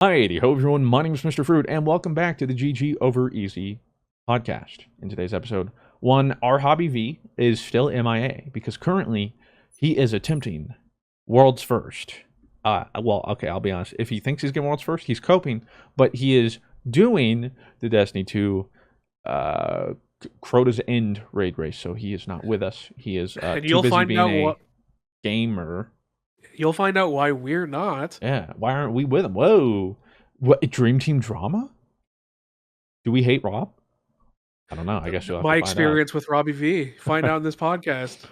Alrighty, hello everyone, my name is Mr. Fruit, and welcome back to the GG Over Easy podcast. In today's episode, our hobby V is still MIA, because currently he is attempting world's first. I'll be honest, if he thinks he's getting world's first, he's coping, but he is doing the Destiny 2 Crota's End raid race, so he is not with us. He is And too busy being a gamer. You'll find out why we're not. Yeah, why aren't we with him? Whoa. What, Dream Team drama? Do we hate Rob? I don't know. I guess you'll have My to find experience with Robbie V. Find out in this podcast.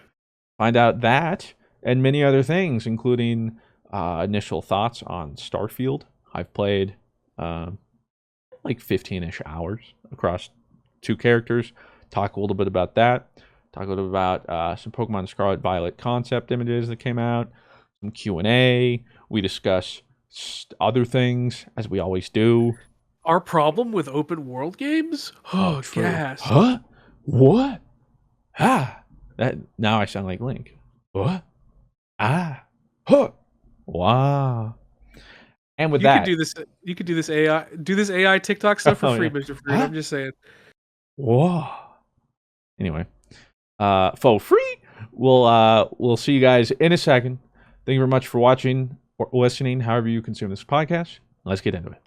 Find out that and many other things, including initial thoughts on Starfield. I've played like 15-ish hours across two characters. Talk a little bit about that. Talk a little bit about some Pokemon Scarlet Violet concept images that came out. Some Q&A. We discuss other things, as we always do. Our problem with open world games? Oh, gas. Huh? What? Ah. Now I sound like Link. What? Ah. Huh. Wow. And with that, you could do this AI TikTok stuff for free, Mr. Fruit. Huh? I'm just saying. Whoa. Anyway, for free. We'll see you guys in a second. Thank you very much for watching or listening, however you consume this podcast. Let's get into it.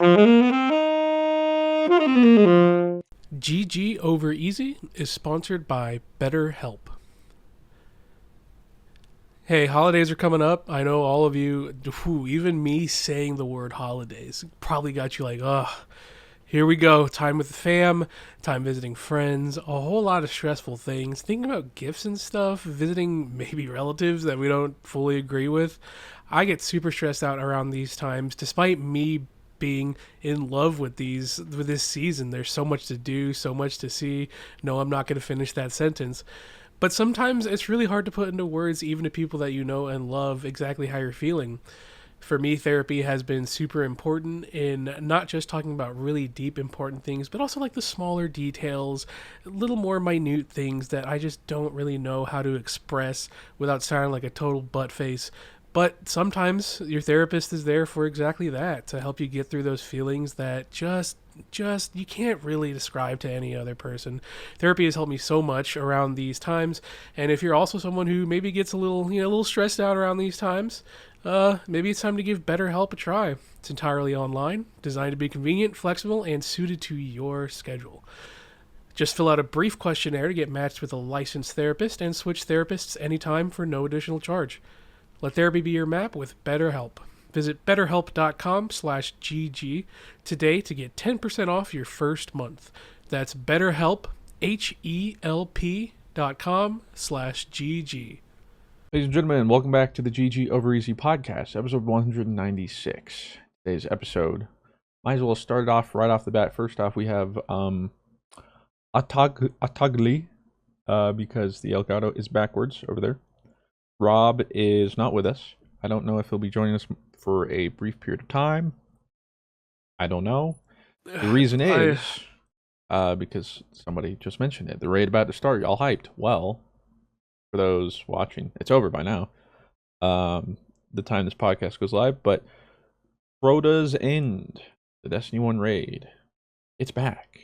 GG Over Easy is sponsored by Betterhelp. Hey, holidays are coming up. I know all of you, even me saying the word holidays probably got you like, here we go. Time with the fam, time visiting friends, a whole lot of stressful things. Thinking about gifts and stuff, visiting maybe relatives that we don't fully agree with. I get super stressed out around these times, despite me being in love with this season. There's so much to do, so much to see. No, I'm not going to finish that sentence. But sometimes it's really hard to put into words, even to people that you know and love, exactly how you're feeling. For me, therapy has been super important in not just talking about really deep, important things, but also like the smaller details, little more minute things that I just don't really know how to express without sounding like a total butt face. But sometimes your therapist is there for exactly that, to help you get through those feelings that just you can't really describe to any other person. Therapy has helped me so much around these times, and if you're also someone who maybe gets a little stressed out around these times, maybe it's time to give BetterHelp a try. It's entirely online, designed to be convenient, flexible, and suited to your schedule. Just fill out a brief questionnaire to get matched with a licensed therapist and switch therapists anytime for no additional charge. Let therapy be your map with BetterHelp. Visit betterhelp.com/GG today to get 10% off your first month. That's BetterHelp, HELP.com/GG. Ladies and gentlemen, welcome back to the GG Over Easy podcast, episode 196. Today's episode, might as well start it off right off the bat. First off, we have Atagli, because the Elgato is backwards over there. Rob is not with us. I don't know if he'll be joining us for a brief period of time. I don't know. The reason is because somebody just mentioned it. The raid about to start. Y'all hyped. Well, for those watching, it's over by now. The time this podcast goes live, but Crota's End, the Destiny 1 raid, it's back.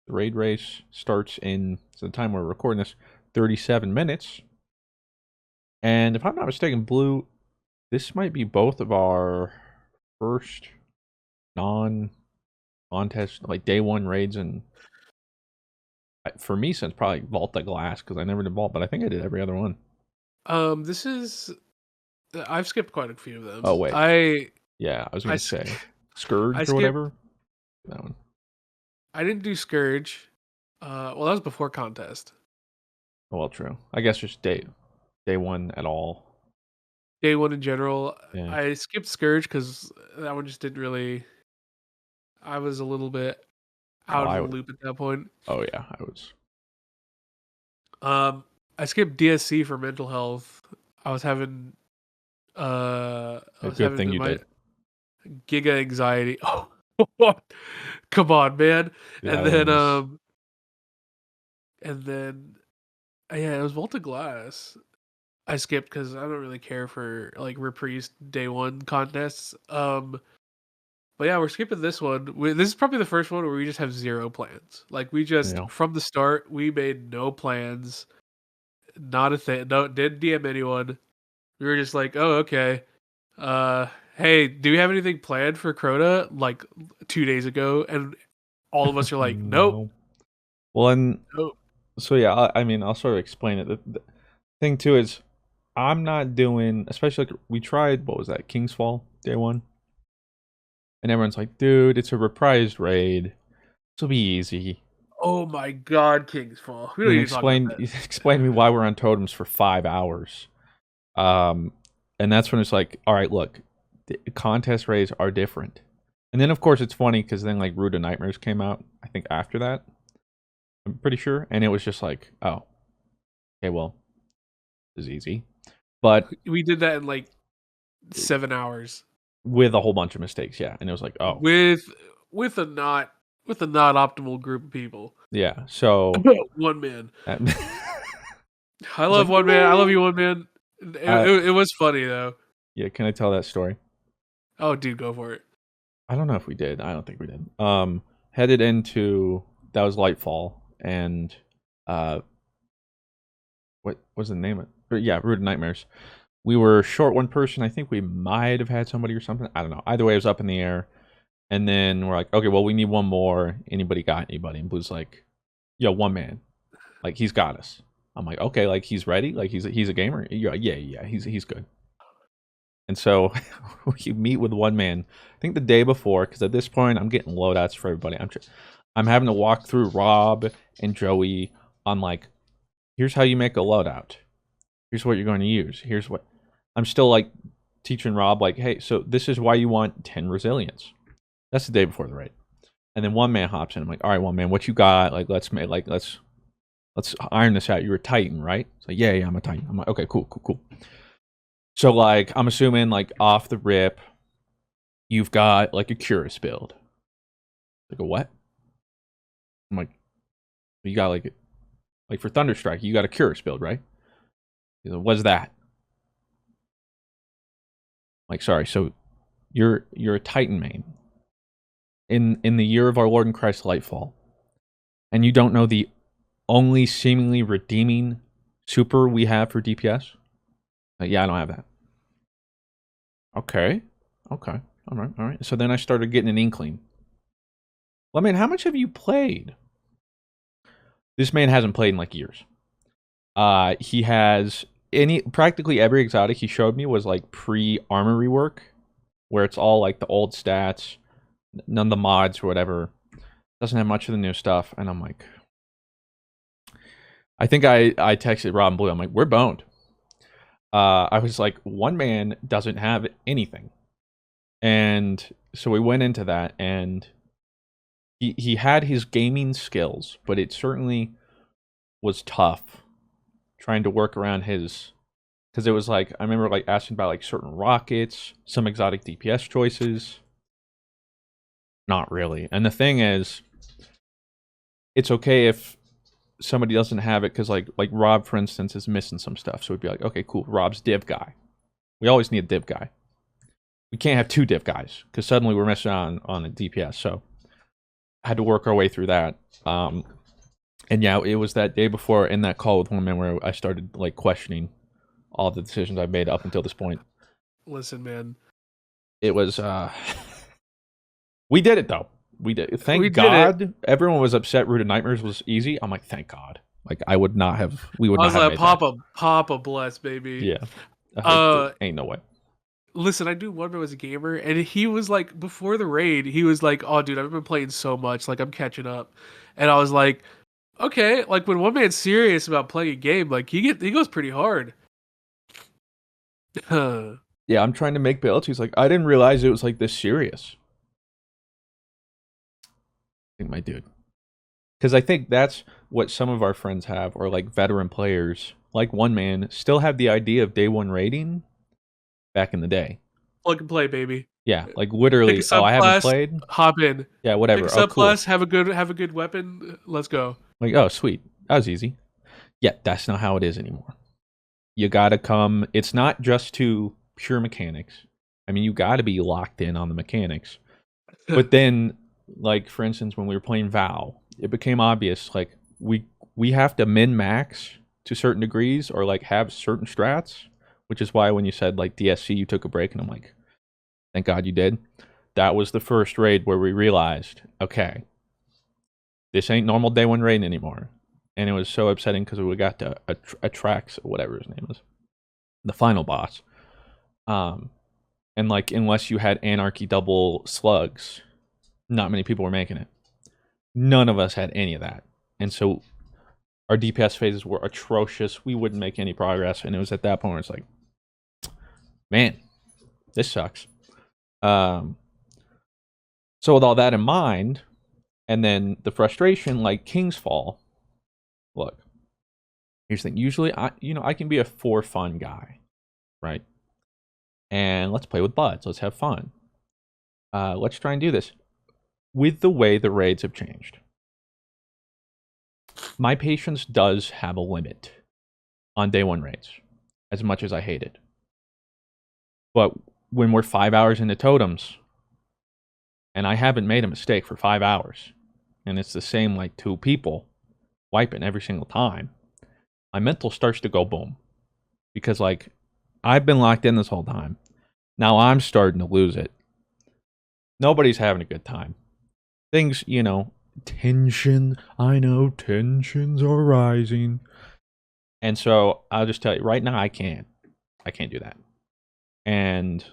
The raid race starts in, so the time we're recording this, 37 minutes. And if I'm not mistaken, Blue, this might be both of our first non-contest, like day one raids, and for me, since probably Vault the Glass, because I never did Vault, but I think I did every other one. I've skipped quite a few of them. Oh, wait. I was going to say Scourge or whatever. That one. I didn't do Scourge. Well, that was before contest. Oh, well, true. I guess just day one at all. Day one in general. Yeah. I skipped Scourge because that one just didn't really. I was a little bit out of the loop at that point. Oh yeah, I was. I skipped DSC for mental health. I was having good thing you did. Giga anxiety. Oh, come on, man. Yeah, and then yeah, it was Volta Glass. I skipped because I don't really care for like reprise day one contests. But yeah, we're skipping this one. This is probably the first one where we just have zero plans. Like we just Yeah. from the start we made no plans, not a thing. No, didn't DM anyone. We were just like, oh okay. Hey, do we have anything planned for Crota? Like 2 days ago, and all of us are like, nope, No. Well, and nope. so yeah, I mean, I'll sort of explain it. The thing too is, I'm not doing, especially like we tried. What was that? King's Fall day one, and everyone's like, dude, it's a reprised raid. This will be easy. Oh my God, King's Fall. We And don't then need to talk about explain that. explain to me why we're on totems for 5 hours. Um, and that's when it's like, all right, look, the contest raids are different. And then of course it's funny because then like Root of Nightmares came out. I think after that, I'm pretty sure, and it was just like, oh, okay, well, this is easy, but We did that in like 7 hours with a whole bunch of mistakes, yeah. And it was like, oh, with with a not optimal group of people. yeah. So One man. that, I I was love like, one man. I love no. you, one man. It, Uh, it, it was funny though. yeah. Can I tell that story? Oh, dude, go for it. I don't know if we did. I don't think we did. Headed into that was Lightfall, and what was the name of it? But yeah, Root of Nightmares. We were short one person. I think we might have had somebody or something. I don't know. Either way, it was up in the air. And then we're like, okay, well, we need one more. Anybody got anybody? And Blue's like, yo, one man. Like, he's got us. I'm like, okay, like he's ready. Like he's a gamer. Yeah, he's good. And so we meet with one man. I think the day before, because at this point I'm getting loadouts for everybody. I'm having to walk through Rob and Joey on like, here's how you make a loadout. Here's what you're going to use. Here's what I'm still like teaching Rob, like, hey, so this is why you want 10 resilience. That's the day before the raid. And then one man hops in. I'm like, all right, one man, what you got? Like, let's iron this out. You're a Titan, right? It's like, yeah, I'm a Titan. I'm like, okay, cool. So like, I'm assuming like off the rip, you've got like a Curus build. Like a what? I'm like, you got like for Thunderstrike, you got a Curus build, right? He's like, what's that? Like, sorry, so you're a Titan main in the year of our Lord and Christ Lightfall, and you don't know the only seemingly redeeming super we have for DPS? Like, yeah, I don't have that. Okay. All right. So then I started getting an inkling. Well, I mean, how much have you played? This man hasn't played in like years. He has practically every exotic he showed me was like pre-armor rework, where it's all like the old stats, none of the mods or whatever. Doesn't have much of the new stuff, and I'm like, I think I texted Rob and Blue. I'm like, we're boned. I was like, one man doesn't have anything, and so we went into that, and he had his gaming skills, but it certainly was tough trying to work around his, because it was like I remember like asking about like certain rockets, some exotic DPS choices. Not really. And the thing is, it's okay if somebody doesn't have it, because like Rob, for instance, is missing some stuff. So we'd be like, okay, cool, Rob's div guy. We always need a div guy. We can't have two div guys because suddenly we're missing on a DPS. So I had to work our way through that. And yeah, it was that day before in that call with one man where I started like questioning all the decisions I've made up until this point. Listen, man. It was we did it though. We did. Thank did God. Everyone was upset Root of Nightmares was easy. I'm like, thank God. Like I would not have we would I not was have like, made that. Papa bless, baby. Yeah. Ain't no way. Listen, I knew one man was a gamer, and he was like, before the raid, he was like, oh, dude, I've been playing so much, like, I'm catching up. And I was like, okay, like, when one man's serious about playing a game, like, he goes pretty hard. Yeah, I'm trying to make builds. He's like, I didn't realize it was like this serious. I think my dude. Because I think that's what some of our friends have, or like veteran players, like one man, still have the idea of day one raiding back in the day. Plug and play, baby. Yeah, like literally, Pick a oh, I haven't subclass, played? hop in. Yeah, whatever. Pick a Oh, cool. subclass, have a good weapon, let's go. Like, oh, sweet. That was easy. Yeah, that's not how it is anymore. You gotta come, it's not just to pure mechanics. I mean, you gotta be locked in on the mechanics. But then, like for instance, when we were playing Val, it became obvious like we have to min max to certain degrees or like have certain strats, which is why when you said like DSC, you took a break, and I'm like, thank God you did. That was the first raid where we realized, okay, this ain't normal day one raid anymore. And it was so upsetting because we got to Atrax or whatever his name is, the final boss. And like unless you had Anarchy double slugs, not many people were making it. None of us had any of that, and so our DPS phases were atrocious. We wouldn't make any progress, and it was at that point where it's like, man, this sucks. So with all that in mind, and then the frustration, like King's Fall. Look, here's the thing. Usually, I can be a for fun guy, right? And let's play with buds. Let's have fun. Let's try and do this. With the way the raids have changed, my patience does have a limit on day one raids, as much as I hate it. But when we're 5 hours into totems, and I haven't made a mistake for 5 hours, and it's the same like 2 people wiping every single time, my mental starts to go boom. Because like, I've been locked in this whole time. Now I'm starting to lose it. Nobody's having a good time. Things, tension. I know tensions are rising. And so I'll just tell you right now, I can't do that. And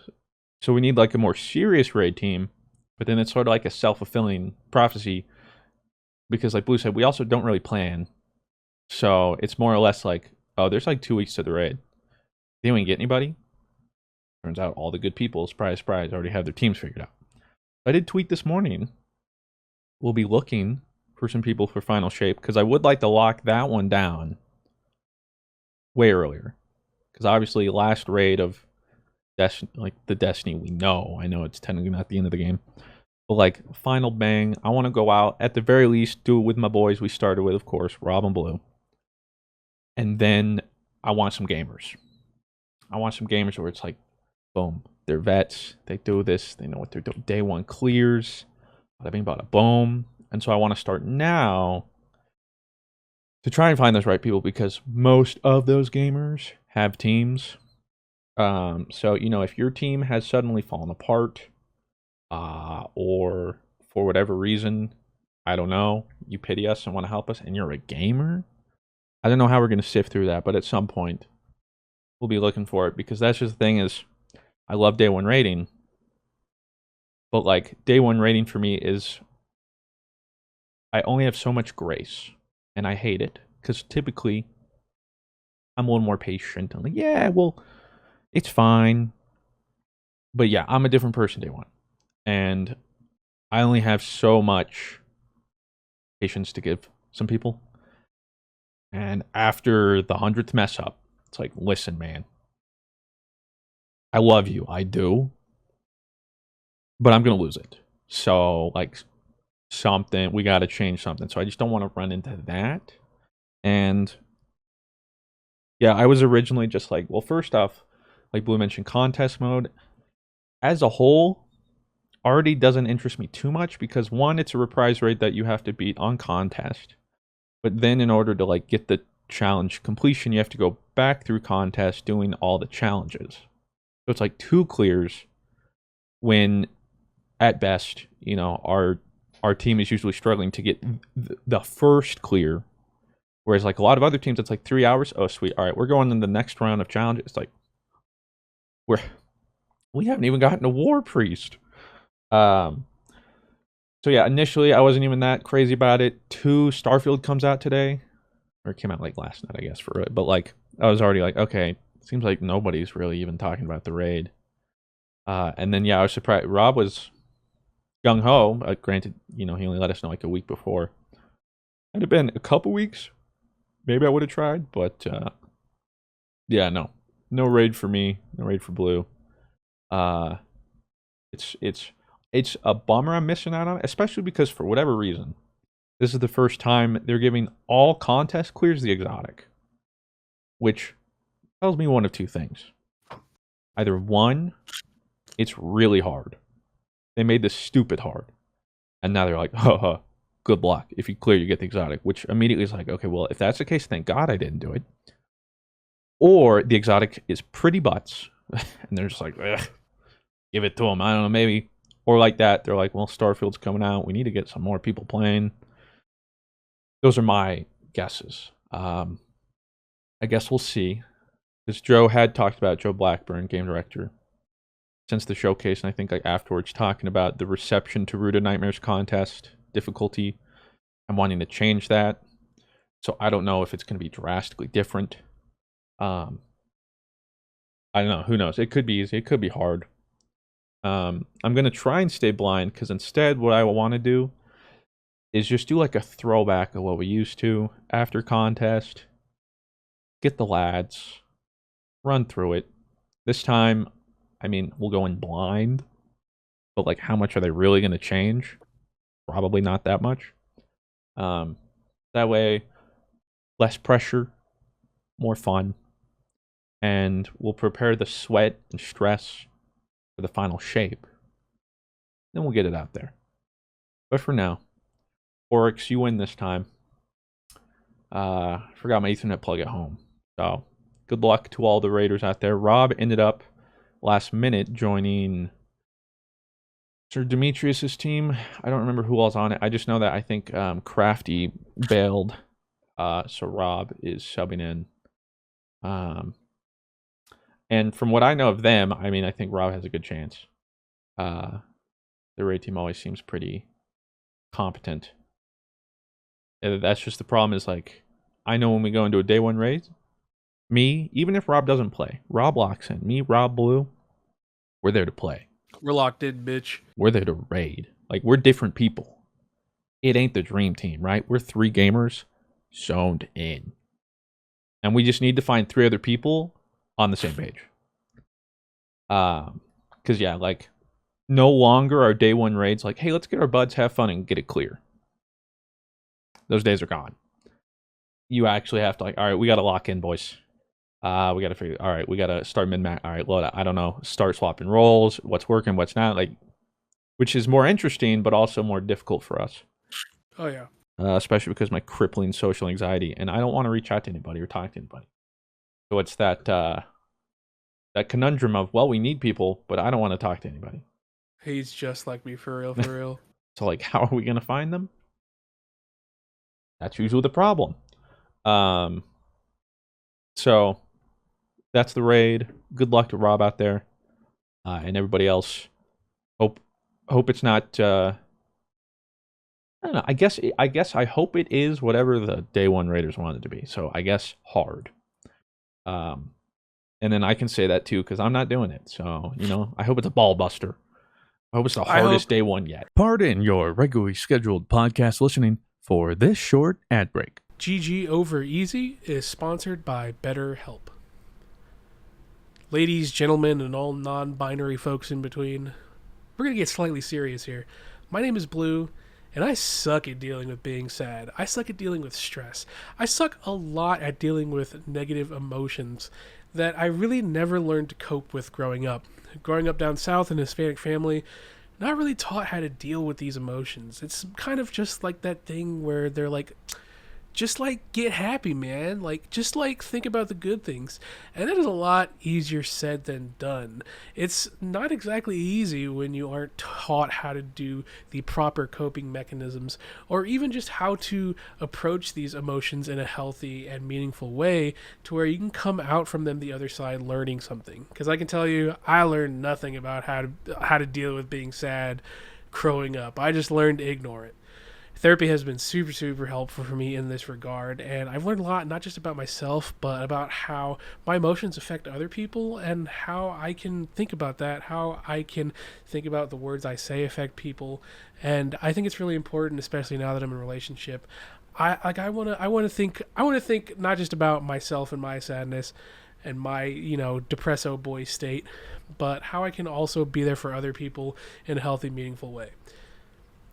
so we need like a more serious raid team, but then it's sort of like a self-fulfilling prophecy because like Blue said, we also don't really plan. So it's more or less like, oh, there's like 2 weeks to the raid. Didn't we get anybody? Turns out all the good people, surprise, surprise, already have their teams figured out. I did tweet this morning. We'll be looking for some people for Final Shape because I would like to lock that one down way earlier. Because obviously, last raid of the Destiny we know. I know it's technically not the end of the game. But like, final bang, I want to go out, at the very least, do it with my boys we started with, of course, Rob and Blue. And then I want some gamers. I want some gamers where it's like, boom, they're vets, they do this, they know what they're doing. Day one clears, bada bing, bada boom. And so I want to start now to try and find those right people because most of those gamers have teams. So, if your team has suddenly fallen apart, or for whatever reason, I don't know, you pity us and want to help us, and you're a gamer, I don't know how we're going to sift through that, but at some point, we'll be looking for it, because that's just the thing is, I love day one rating, but like, day one rating for me is, I only have so much grace, and I hate it, because typically, I'm a little more patient. I'm like, yeah, well, it's fine. But yeah, I'm a different person day one. And I only have so much patience to give some people. And after the 100th mess up, it's like, listen, man, I love you. I do. But I'm going to lose it. So, like, we got to change something. So I just don't want to run into that. And yeah, I was originally just like, well, first off, like Blue mentioned, contest mode as a whole already doesn't interest me too much because one, it's a reprise raid that you have to beat on contest. But then in order to like get the challenge completion, you have to go back through contest doing all the challenges. So it's like 2 clears when at best, our team is usually struggling to get the first clear. Whereas like a lot of other teams, it's like 3 hours. Oh, sweet. All right, we're going in the next round of challenges. It's like, we haven't even gotten a War Priest. So yeah, initially I wasn't even that crazy about it. 2, Starfield comes out today. Or it came out like last night, I guess, for it. But like, I was already like, okay, seems like nobody's really even talking about the raid. And then yeah, I was surprised. Rob was gung ho. Granted, he only let us know like a week before. It'd have been a couple weeks. Maybe I would have tried, but yeah, no raid for me. No raid for Blue. It's a bummer I'm missing out on, especially because for whatever reason, this is the first time they're giving all contest clears the exotic, which tells me one of 2 things. Either one, it's really hard, They made this stupid hard. And now they're like, oh, good luck. If you clear, you get the exotic. Which immediately is like, okay, well, if that's the case, thank God I didn't do it. Or the exotic is pretty butts. And they're just like, ugh, give it to them. I don't know, maybe. Or like that, they're like, well, Starfield's coming out. We need to get some more people playing. Those are my guesses. I guess we'll see. Because Joe had talked about Joe Blackburn, game director, since the showcase, and I think like afterwards talking about the reception to Root of Nightmares contest difficulty. I'm wanting to change that. So I don't know if it's going to be drastically different. I don't know. Who knows? It could be easy. It could be hard. I'm going to try and stay blind because instead what I want to do is just do like a throwback of what we used to after contest. Get the lads. Run through it. This time, I mean, we'll go in blind. But like, how much are they really going to change? Probably not that much. That way, less pressure, more fun. And we'll prepare the sweat and stress for the final shape. Then we'll get it out there. But for now, Oryx, you win this time. Forgot my Ethernet plug at home. So, good luck to all the Raiders out there. Rob ended up last minute joining Sir Demetrius's team. I don't remember who all's on it. I just know that I think Crafty bailed. So Rob is subbing in. And from what I know of them, I mean, I think Rob has a good chance. The raid team always seems pretty competent. That's just the problem is like, I know when we go into a day one raid, me, even if Rob doesn't play, Rob locks in. Me, Rob, Blue, we're there to play. We're locked in, bitch. We're there to raid. Like, we're different people. It ain't the dream team, right? We're 3 gamers zoned in. And we just need to find 3 other people on the same page. Because, yeah, like, no longer are day one raids like, hey, let's get our buds, have fun, and get it clear. Those days are gone. You actually have to, like, all right, we got to lock in, boys. We got to figure, all right, we got to start min-max. All right, load, I don't know, start swapping roles, what's working, what's not, like, which is more interesting, but also more difficult for us. Oh, yeah. Especially because my crippling social anxiety, and I don't want to reach out to anybody or talk to anybody. So it's that that conundrum of, well, we need people, but I don't want to talk to anybody. He's just like me, for real, for real. So, like, how are we going to find them? That's usually the problem. So that's the raid. Good luck to Rob out there, and everybody else. Hope it's not. I don't know. I guess I hope it is whatever the day one Raiders wanted to be. So I guess hard. And then I can say that too because I'm not doing it. So I hope it's a ball buster. I hope it's the hardest day one yet. Pardon your regularly scheduled podcast listening for this short ad break. GG Over Easy is sponsored by BetterHelp. Ladies, gentlemen, and all non-binary folks in between, we're going to get slightly serious here. My name is Blue, and I suck at dealing with being sad. I suck at dealing with stress. I suck a lot at dealing with negative emotions that I really never learned to cope with growing up. Growing up down south in a Hispanic family, not really taught how to deal with these emotions. It's kind of just like that thing where they're like, just like get happy, man. Like just like think about the good things. And that is a lot easier said than done. It's not exactly easy when you aren't taught how to do the proper coping mechanisms or even just how to approach these emotions in a healthy and meaningful way to where you can come out from them the other side learning something. Because I can tell you, I learned nothing about how to deal with being sad growing up. I just learned to ignore it. Therapy has been super, super helpful for me in this regard, and I've learned a lot, not just about myself, but about how my emotions affect other people and how I can think about that, how I can think about the words I say affect people, and I think it's really important, especially now that I'm in a relationship. I want to think not just about myself and my sadness and my, depresso boy state, but how I can also be there for other people in a healthy, meaningful way.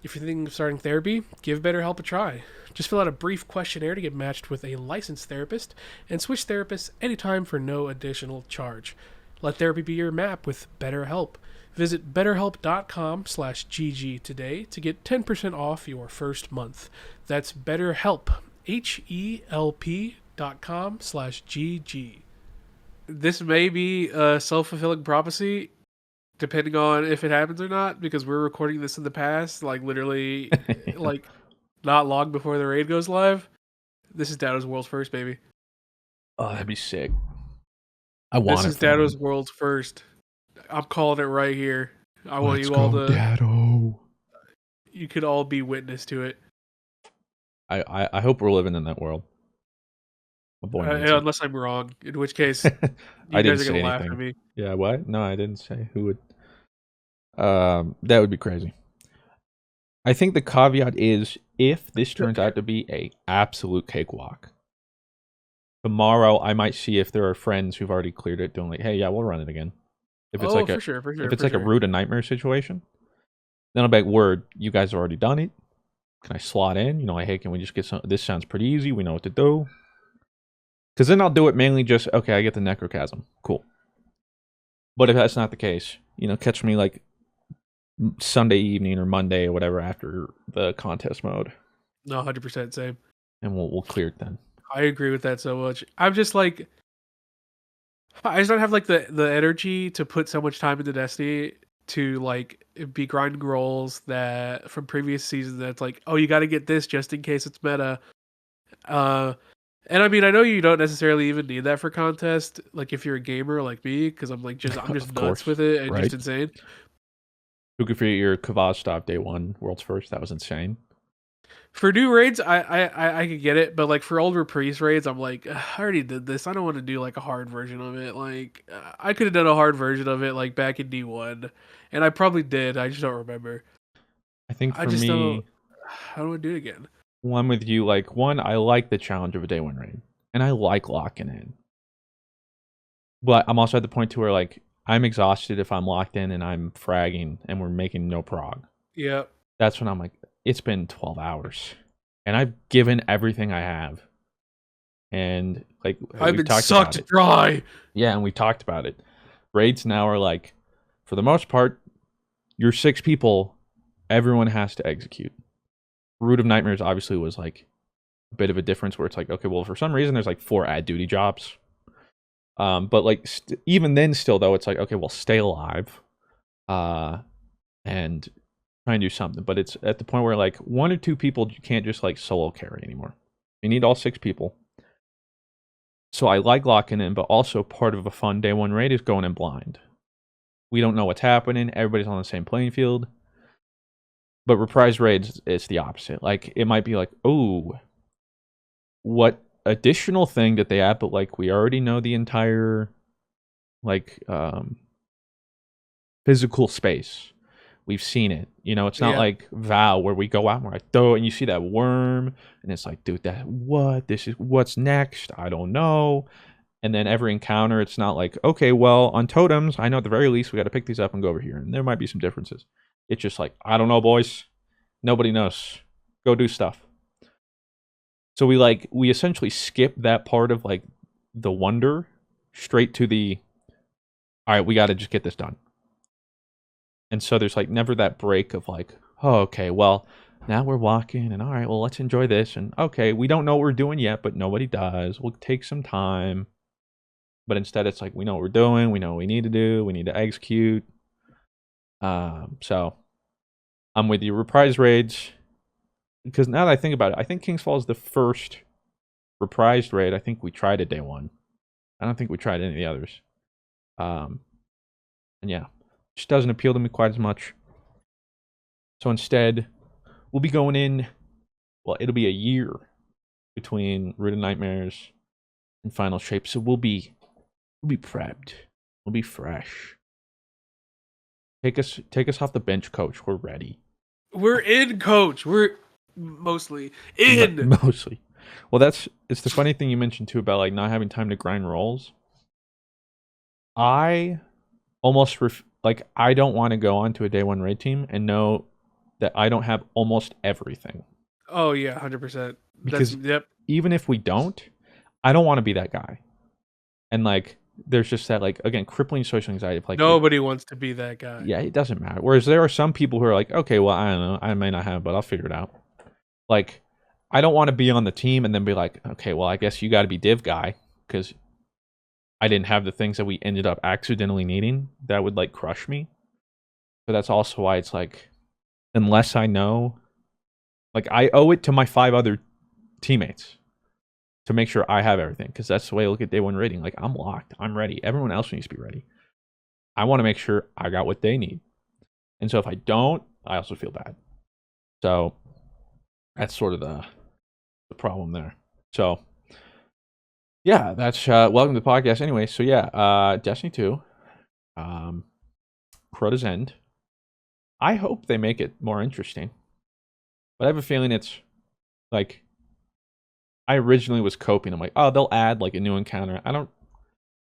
If you're thinking of starting therapy, give BetterHelp a try. Just fill out a brief questionnaire to get matched with a licensed therapist and switch therapists anytime for no additional charge. Let therapy be your map with BetterHelp. Visit betterhelp.com/GG today to get 10% off your first month. That's BetterHelp, HELP.com/GG. This may be a self-fulfilling prophecy, depending on if it happens or not, because we're recording this in the past, like literally, like not long before the raid goes live. This is Dado's World's First, baby. Oh, that'd be sick. I want This it is for them. Dado's World's First. I'm calling it right here. I want Let's you all go, to. Dado. You could all be witness to it. I hope we're living in that world. My boy needs it. Unless I'm wrong, in which case I you didn't guys are say gonna laugh anything. at me. Yeah, what? No, I didn't say who would. That would be crazy. I think the caveat is if this turns out to be a absolute cakewalk. Tomorrow, I might see if there are friends who've already cleared it, doing like, "Hey, yeah, we'll run it again." If it's For sure. if it's like a root and nightmare situation, then I'll be like, "Word, you guys have already done it. Can I slot in? You know, like, hey, can we just get some? This sounds pretty easy. We know what to do." Because then I'll do it mainly just, okay, I get the necrochasm. Cool. But if that's not the case, you know, catch me like Sunday evening or Monday or whatever after the contest mode. No, 100% same. And we'll clear it then. I agree with that so much. I'm just like, I just don't have like the energy to put so much time into Destiny to like be grinding roles that from previous seasons that's like, oh, you got to get this just in case it's meta. And I mean, I know you don't necessarily even need that for contest, like if you're a gamer like me, because I'm just Of nuts course, with it and right? just insane. Who could forget your Kavaz stop day one, world's first? That was insane. For new raids, I could get it, but like for old reprise raids, I'm like, "Ugh, I already did this. I don't want to do like a hard version of it. Like I could have done a hard version of it like back in D1, and I probably did. I just don't remember. I think I for just don't. me, I don't want to do it again. one with you, like one, I like the challenge of a day one raid. And I like locking in. But I'm also at the point to where like I'm exhausted if I'm locked in and I'm fragging and we're making no prog. Yeah. That's when I'm like, it's been 12 hours. And I've given everything I have. And like I've we've been talked about sucked it. dry. Yeah, and we talked about it. Raids now are like, for the most part, you're 6 people, everyone has to execute. Root of Nightmares obviously was like a bit of a difference where it's like, okay, well, for some reason there's like 4 ad duty jobs. But like even then still though, it's like, okay, well, stay alive. And try and do something. But it's at the point where like 1 or 2 people you can't just like solo carry anymore. You need all 6 people. So I like locking in, but also part of a fun day one raid is going in blind. We don't know what's happening. Everybody's on the same playing field. But reprise raids, it's the opposite. Like it might be like, oh, what additional thing did they add? But like we already know the entire like physical space. We've seen it. You know, it's not like Vow where we go out and we're like, throw, and you see that worm, and it's like, dude, that what? This is what's next? I don't know. And then every encounter, it's not like, okay, well, on totems, I know at the very least we got to pick these up and go over here. And there might be some differences. It's just like, I don't know, boys. Nobody knows. Go do stuff. So we essentially skip that part of like the wonder straight to the, all right, we got to just get this done. And so there's like never that break of like, oh, okay, well, now we're walking and all right, well, let's enjoy this. And okay, we don't know what we're doing yet, but nobody does. We'll take some time. But instead it's like, we know what we're doing. We know what we need to do. We need to execute. So I'm with you. Reprise raids. Because now that I think about it, I think King's Fall is the first reprised raid. I think we tried it day one. I don't think we tried any of the others. And yeah, just doesn't appeal to me quite as much. So instead, we'll be going in. Well, it'll be a year between Root of Nightmares and Final Shape, so we'll be prepped. We'll be fresh. Take us off the bench, coach. We're ready. We're in, coach. We're mostly in. Mostly. Well, it's the funny thing you mentioned too about like not having time to grind rolls. I almost I don't want to go onto a day one raid team and know that I don't have almost everything. Oh yeah, 100%. Because even if we don't, I don't want to be that guy. And like there's just that, like, again, crippling social anxiety of like, Nobody wants to be that guy. yeah, it doesn't matter. Whereas there are some people who are like, okay, well, I don't know, I may not have, but I'll figure it out. Like, I don't want to be on the team and then be like, okay, well, I guess you got to be div guy because I didn't have the things that we ended up accidentally needing. That would like crush me. But that's also why it's like, unless I know, like, I owe it to my 5 other teammates to make sure I have everything, because that's the way I look at day 1 rating. Like, I'm locked, I'm ready. Everyone else needs to be ready. I want to make sure I got what they need. And so if I don't, I also feel bad. So that's sort of the problem there. So yeah, that's welcome to the podcast anyway. So yeah, Destiny 2, Crota's End. I hope they make it more interesting. But I have a feeling it's like, I originally was coping. I'm like, oh, they'll add like a new encounter. I don't,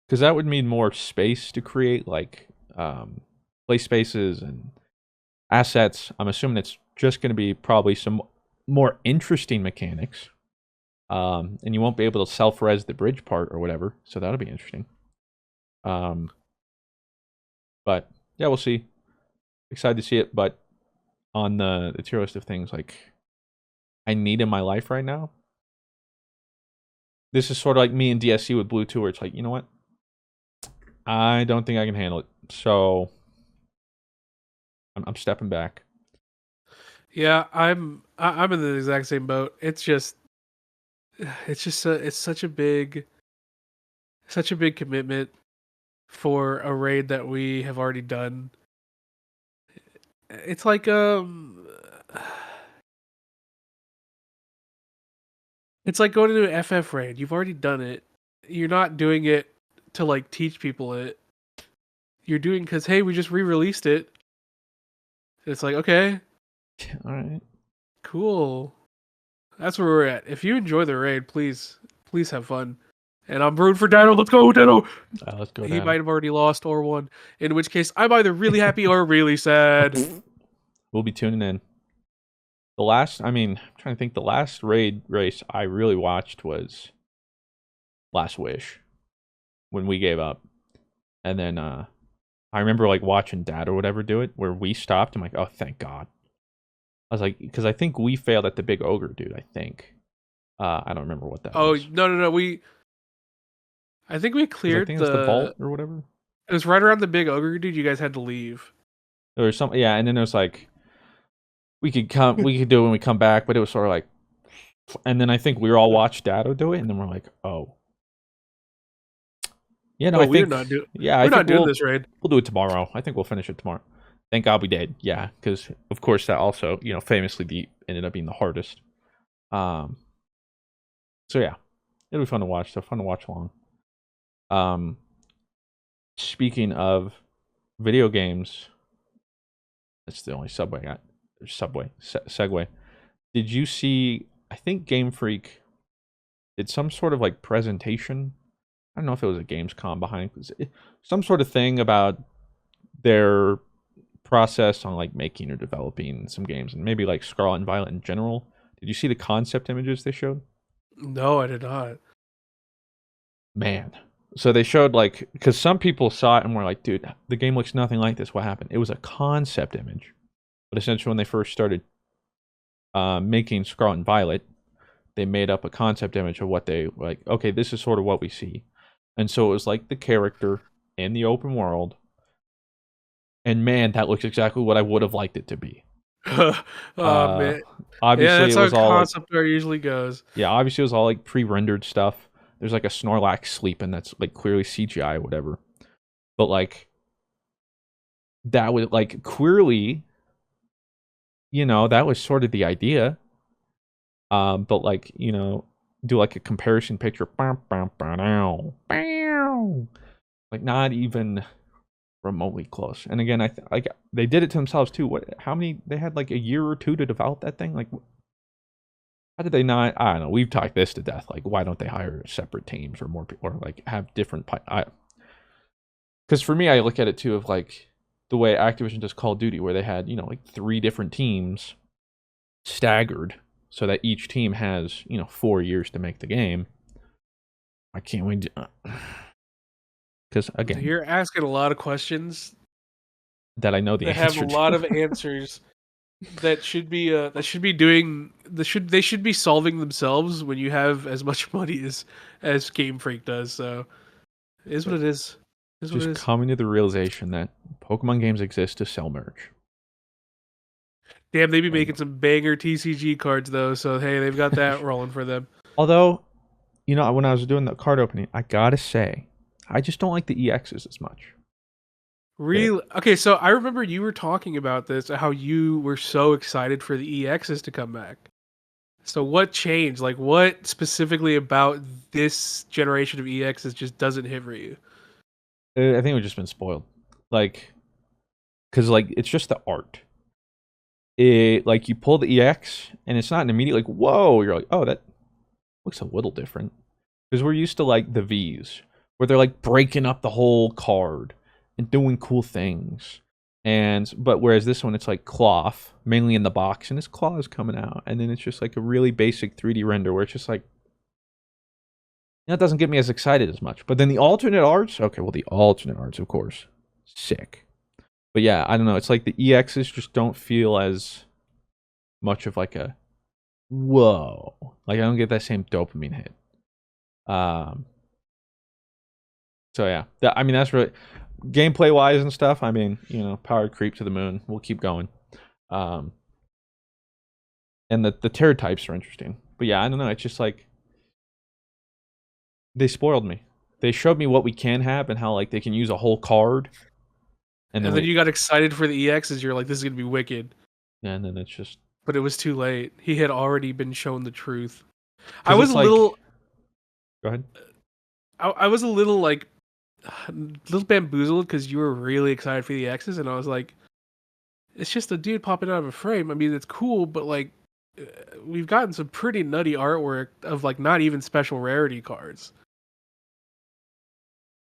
because that would mean more space to create, like play spaces and assets. I'm assuming it's just going to be probably some more interesting mechanics. And you won't be able to self-res the bridge part or whatever. So that'll be interesting. But yeah, we'll see. Excited to see it. But on the tier list of things like I need in my life right now, this is sort of like me and DSC with Blue 2, where it's like, you know what? I don't think I can handle it. So I'm stepping back. Yeah, I'm in the exact same boat. It's such a big commitment for a raid that we have already done. It's like it's like going to an FF raid. You've already done it. You're not doing it to like teach people it. You're doing because hey, we just re-released it. It's like okay, All right. cool. That's where we're at. If you enjoy the raid, please have fun. And I'm rooting for Dano. Let's go, Dano. Let's go. He Down. might have already lost or won. In which case, I'm either really happy or really sad. We'll be tuning in. The last, I'm trying to think, the last raid race I really watched was Last Wish, when we gave up. And then I remember like watching Dad or whatever do it, where we stopped. I'm like, oh, thank God. I was like, because I think we failed at the big ogre dude, I think. I don't remember what that was. Oh, no. I think we 'Cause cleared I think it was the vault or whatever. It was right around the big ogre dude. You guys had to leave. Or something, yeah, and then it was like, we could do it when we come back, but it was sort of like, and then I think we all watched Dado do it, and then we're like, oh. Yeah, no, we're not doing this raid. We'll do it tomorrow. I think we'll finish it tomorrow. Thank God we did. Yeah, because of course that also, famously ended up being the hardest. So yeah, it'll be fun to watch. So fun to watch along. Speaking of video games, that's the only subway I got. Segue. Did you see? I think Game Freak did some sort of like presentation. I don't know if it was a Gamescom behind some sort of thing about their process on like making or developing some games, and maybe like Scarlet and Violet in general. Did you see the concept images they showed? No, I did not. Man. So they showed like, because some people saw it and were like, dude, the game looks nothing like this. What happened? It was a concept image. But essentially when they first started making Scarlet and Violet, they made up a concept image of what they like, okay, this is sort of what we see. And so it was like the character in the open world. And man, that looks exactly what I would have liked it to be. Oh man. Obviously, yeah, that's it was how all concept art usually goes. Yeah, obviously it was all like pre-rendered stuff. There's like a Snorlax sleeping that's like clearly CGI or whatever. But like that was like clearly, that was sort of the idea. But like, do like a comparison picture. Like not even remotely close. And again, like they did it to themselves too. How many they had like a year or two to develop that thing? Like how did they not? I don't know. We've talked this to death. Like, why don't they hire separate teams or more people, or like have different? Because for me, I look at it too of like the way Activision does Call of Duty, where they had like 3 different teams staggered, so that each team has 4 years to make the game. I can't wait. Because again, You're asking a lot of questions that I know the that have a answer lot of to. answers they should be solving themselves when you have as much money as Game Freak does. So it is what it is. It is what it Just is. coming to the realization that Pokemon games exist to sell merch. Damn, they be And making some banger TCG cards though. So hey, they've got that rolling for them. although, when I was doing the card opening, I gotta say, I just don't like the EXs as much. It, Really? Okay, so I remember you were talking about this, how you were so excited for the EXs to come back. So what changed? Like, what specifically about this generation of EXs just doesn't hit for you? I think we've just been spoiled. Like, because like it's just the art. Like you pull the EX and it's not an immediate like whoa. You're like, oh, that looks a little different. Because we're used to like the V's where they're like breaking up the whole card and doing cool things. But whereas this one it's like cloth, mainly in the box, and this claw is coming out, and then it's just like a really basic 3D render where it's just like that doesn't get me as excited as much. But then the alternate arts, okay, well the alternate arts, of course, sick. But yeah, I don't know. It's like the EXs just don't feel as much of like a whoa. Like I don't get that same dopamine hit. Um. So yeah, I mean that's really gameplay wise and stuff. I mean, power creep to the moon. We'll keep going. Um. And the terror types are interesting. But yeah, I don't know. It's just like they spoiled me. They showed me what we can have and how like they can use a whole card, and then And then you got excited for the EXs. You're like, this is gonna be wicked. and then it's just But it was too late. He had already been shown the truth. I because was it's a like little, go ahead. I was a little like, a little bamboozled because you were really excited for the X's, and I was like, it's just a dude popping out of a frame. I mean, it's cool, but like, we've gotten some pretty nutty artwork of like not even special rarity cards.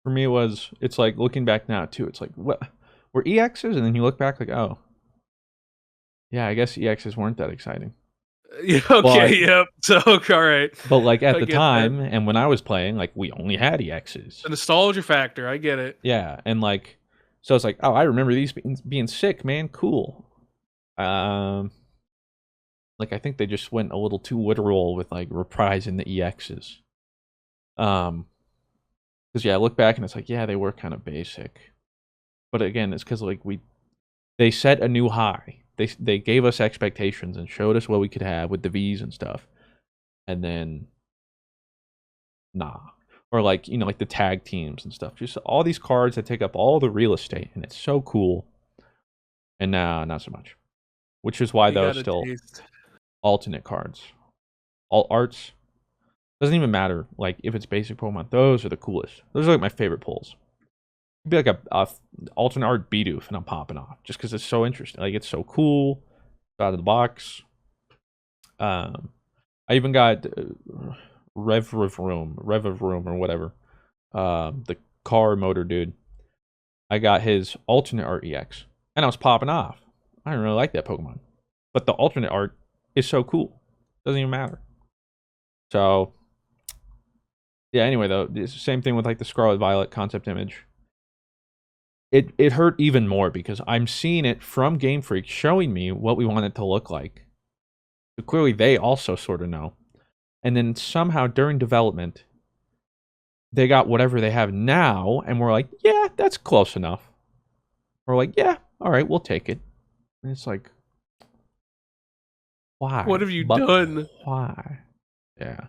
For me, it's like looking back now too. It's like what were EXs, and then you look back like oh yeah, I guess EXs weren't that exciting. Yeah. But Okay. Yep. So all right, like at I the get that. time and when I was playing, like we only had EXs. The nostalgia factor. I get it. Yeah, and like so it's like oh I remember these being sick, man, cool. Um, like I think they just went a little too literal with like reprising the EXs. Um, because yeah, I look back and it's like yeah they were kind of basic, but again it's because like they set a new high. They gave us expectations and showed us what we could have with the V's and stuff, and then nah. Or like like the tag teams and stuff. Just all these cards that take up all the real estate, and it's so cool. And now not so much. Which is why You though got a still taste. alternate cards, all arts doesn't even matter. Like if it's basic Pokemon, those are the coolest. Those are like my favorite pulls. It'd be like a alternate art Bidoof, and I'm popping off just because it's so interesting. Like it's so cool, out of the box. I even got Rev of Room, or whatever. The car motor dude. I got his alternate art EX, and I was popping off. I didn't really like that Pokemon, but the alternate art is so cool. Doesn't even matter. So yeah. Anyway, though, it's the same thing with like the Scarlet Violet concept image. It hurt even more because I'm seeing it from Game Freak showing me what we want it to look like. So clearly, they also sort of know. And then somehow during development, they got whatever they have now, and we're like, yeah, that's close enough. We're like, yeah, all right, we'll take it. And it's like, What why? have you But done? why? Yeah.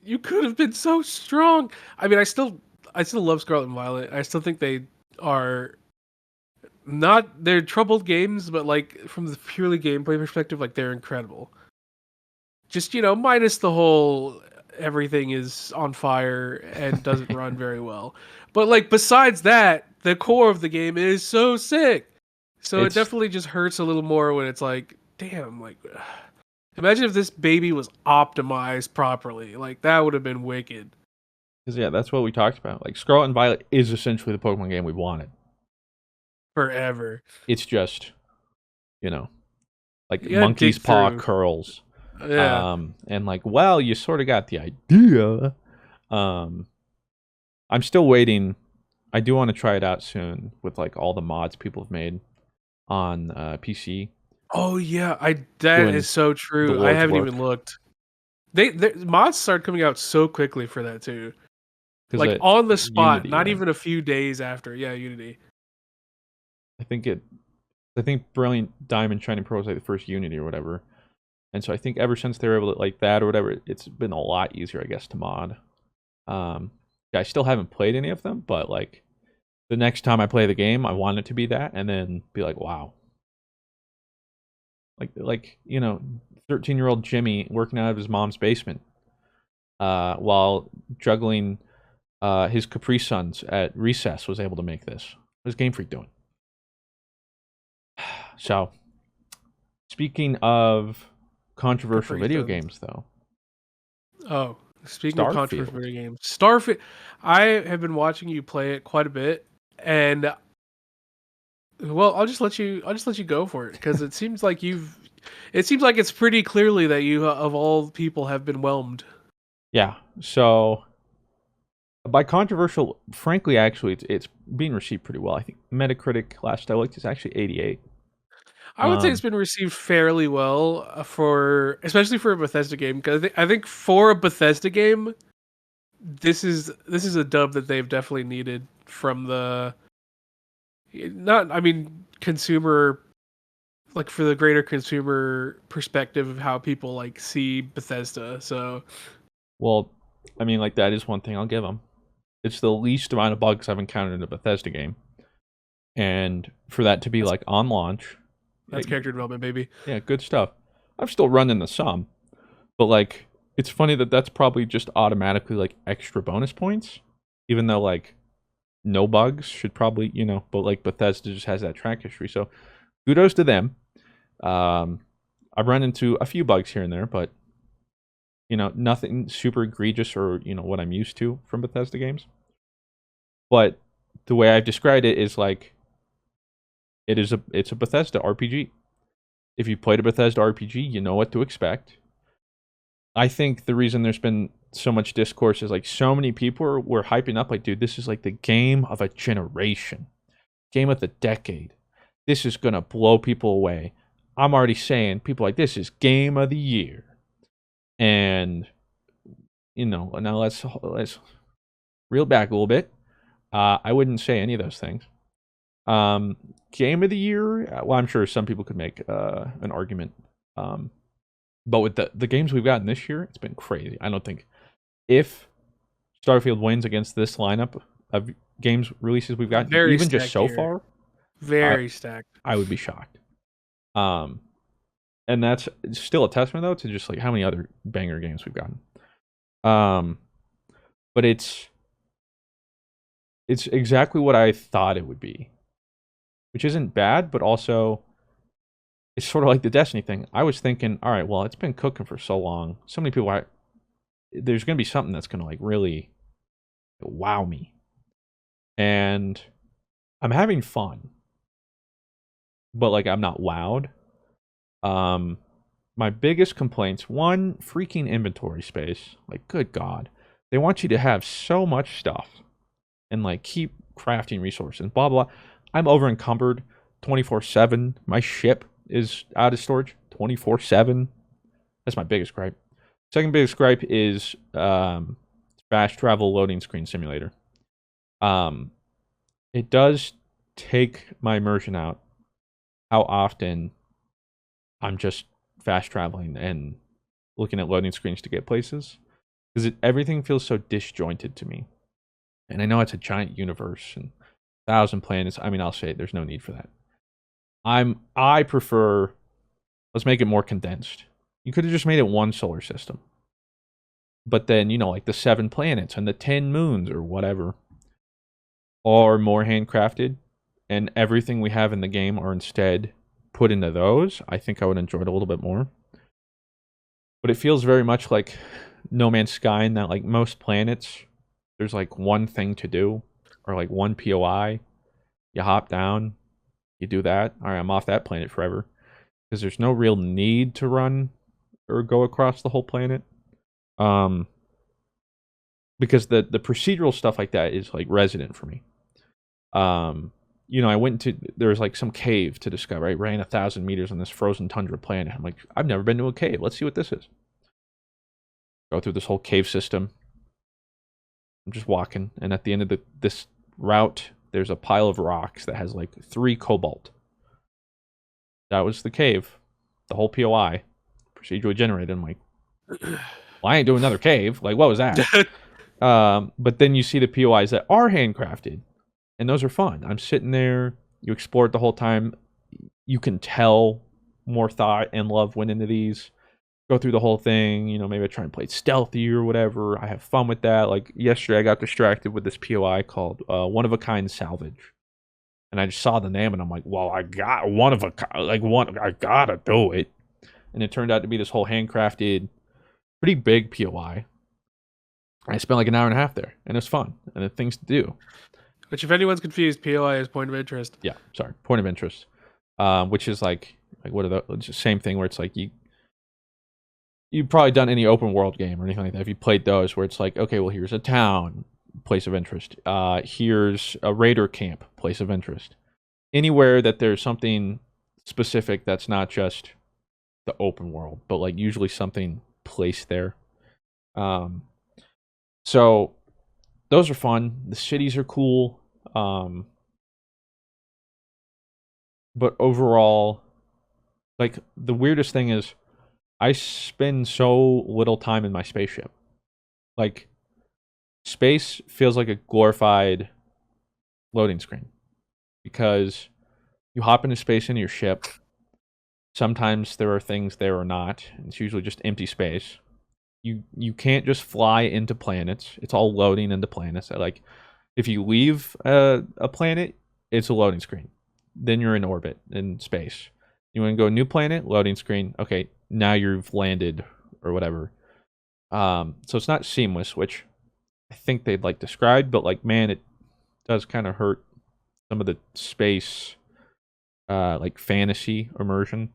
You could have been so strong. I mean, I still love Scarlet and Violet. I still think they are not they're troubled games, but like from the purely gameplay perspective, like they're incredible. Just minus the whole everything is on fire and doesn't run very well. But like besides that, the core of the game is so sick. So it It's definitely just hurts a little more when it's like, damn, like imagine if this baby was optimized properly. Like that would have been wicked. because yeah, that's what we talked about. Like Scarlet and Violet is essentially the Pokemon game we wanted. Forever. It's just, you know, like You gotta monkey's dig paw through. curls. Yeah. And like, well, you sort of got the idea. I'm still waiting. I do want to try it out soon with like all the mods people have made on PC Oh yeah, that is doing so the true. I Lord's haven't work even looked. They mods start coming out so quickly for that too. because Like it on the spot, Unity, not right? even a few days after. Yeah, Unity. I think it. I think Brilliant Diamond Shining Pearl was like the first Unity or whatever, and so I think ever since they were able to like that or whatever, it's been a lot easier, I guess, to mod. Yeah, I still haven't played any of them, but like the next time I play the game, I want it to be that, and then be like, wow, like 13-year-old Jimmy working out of his mom's basement, while juggling his Capri Suns at recess was able to make this. What is Game Freak doing? So, speaking of controversial Capri video Suns. games, though, Oh, speaking of controversial Starfield. video games, Starfield. I have been watching you play it quite a bit, and well, I'll just let you go for it because it seems like you've. It seems like it's pretty clearly that you, of all people, have been whelmed. Yeah. So, by controversial, frankly, actually, it's being received pretty well. I think Metacritic last I looked is actually 88. I would say it's Um, been received fairly well for, especially for a Bethesda game. Because I think for a Bethesda game, this is a dub that they've definitely needed from the not. I mean, consumer like for the greater consumer perspective of how people like see Bethesda. So well, I mean, like that is one thing I'll give them. It's the least amount of bugs I've encountered in a Bethesda game, and for that to be that's like on launch, that's character development, baby. yeah, good stuff. I'm still running the some, but like it's funny that that's probably just automatically like extra bonus points, even though like no bugs should probably but like Bethesda just has that track history, so kudos to them. Um, I've run into a few bugs here and there, but nothing super egregious or what I'm used to from Bethesda games. But the way I've described it is like it's a Bethesda RPG. If you played a Bethesda RPG, you know what to expect. I think the reason there's been so much discourse is like so many people were hyping up like, dude, this is like the game of a generation, game of the decade. This is gonna blow people away. I'm already saying people like this is game of the year, and now let's reel back a little bit. I wouldn't say any of those things. Game of the year. Well, I'm sure some people could make an argument. But with the games we've gotten this year, it's been crazy. I don't think if Starfield wins against this lineup of games releases we've gotten, Very even just stacked so year. far, I Very stacked. I would be shocked. Um, and that's still a testament though to just like how many other banger games we've gotten. Um, but it's exactly what I thought it would be, which isn't bad, but also it's sort of like the Destiny thing. I was thinking, all right, well, it's been cooking for so long. So many people there's going to be something that's going to like really wow me. And I'm having fun, but like I'm not wowed. Um my biggest complaints, one, freaking inventory space. Like good god. They want you to have so much stuff and like keep crafting resources, blah blah. I'm over encumbered 24/7. My ship is out of storage 24/7. That's my biggest gripe. Second biggest gripe is fast travel loading screen simulator. Um, it does take my immersion out how often I'm just fast traveling and looking at loading screens to get places because everything feels so disjointed to me. And I know it's a giant universe and 1,000 planets. I mean, I'll say it, there's no need for that. I prefer, let's make it more condensed. You could have just made it one solar system. But then, like the 7 planets and the 10 moons or whatever are more handcrafted, and everything we have in the game are instead put into those. I think I would enjoy it a little bit more. But it feels very much like No Man's Sky in that like most planets, there's like one thing to do or like one POI. You hop down, you do that. All right, I'm off that planet forever because there's no real need to run or go across the whole planet. Because the procedural stuff like that is like resident for me. I went into there was like some cave to discover. I ran 1,000 meters on this frozen tundra planet. I'm like, I've never been to a cave. Let's see what this is. Go through this whole cave system. I'm just walking, and at the end of this route, there's a pile of rocks that has like 3 cobalt. That was the cave. The whole POI procedurally generated. I'm like, well, I ain't doing another cave. Like, what was that? But then you see the POIs that are handcrafted, and those are fun. I'm sitting there, you explore it the whole time. You can tell more thought and love went into these. Go through the whole thing, maybe I try and play it stealthy or whatever. I have fun with that. Like yesterday, I got distracted with this POI called One of a Kind Salvage. And I just saw the name and I'm like, well, I got one of a kind, I gotta do it. And it turned out to be this whole handcrafted, pretty big POI. I spent like an hour and a half there, and it was fun, and the things to do. Which, if anyone's confused, POI is point of interest. Yeah, sorry, point of interest, which is like what are the it's the same thing where it's like you've probably done any open world game or anything like that. If you played those, where it's like, okay, well, here's a town, place of interest. Here's a raider camp, place of interest. Anywhere that there's something specific that's not just the open world, but like usually something placed there. So those are fun. The cities are cool. But overall, like the weirdest thing is I spend so little time in my spaceship. Like space feels like a glorified loading screen because you hop into space in your ship. Sometimes there are things there or not. It's usually just empty space. You can't just fly into planets. It's all loading into planets. Like if you leave a planet, it's a loading screen. Then you're in orbit in space. You want to go new planet, loading screen. Okay, now you've landed or whatever. So it's not seamless, which I think they'd like described, but like man, it does kind of hurt some of the space like fantasy immersion.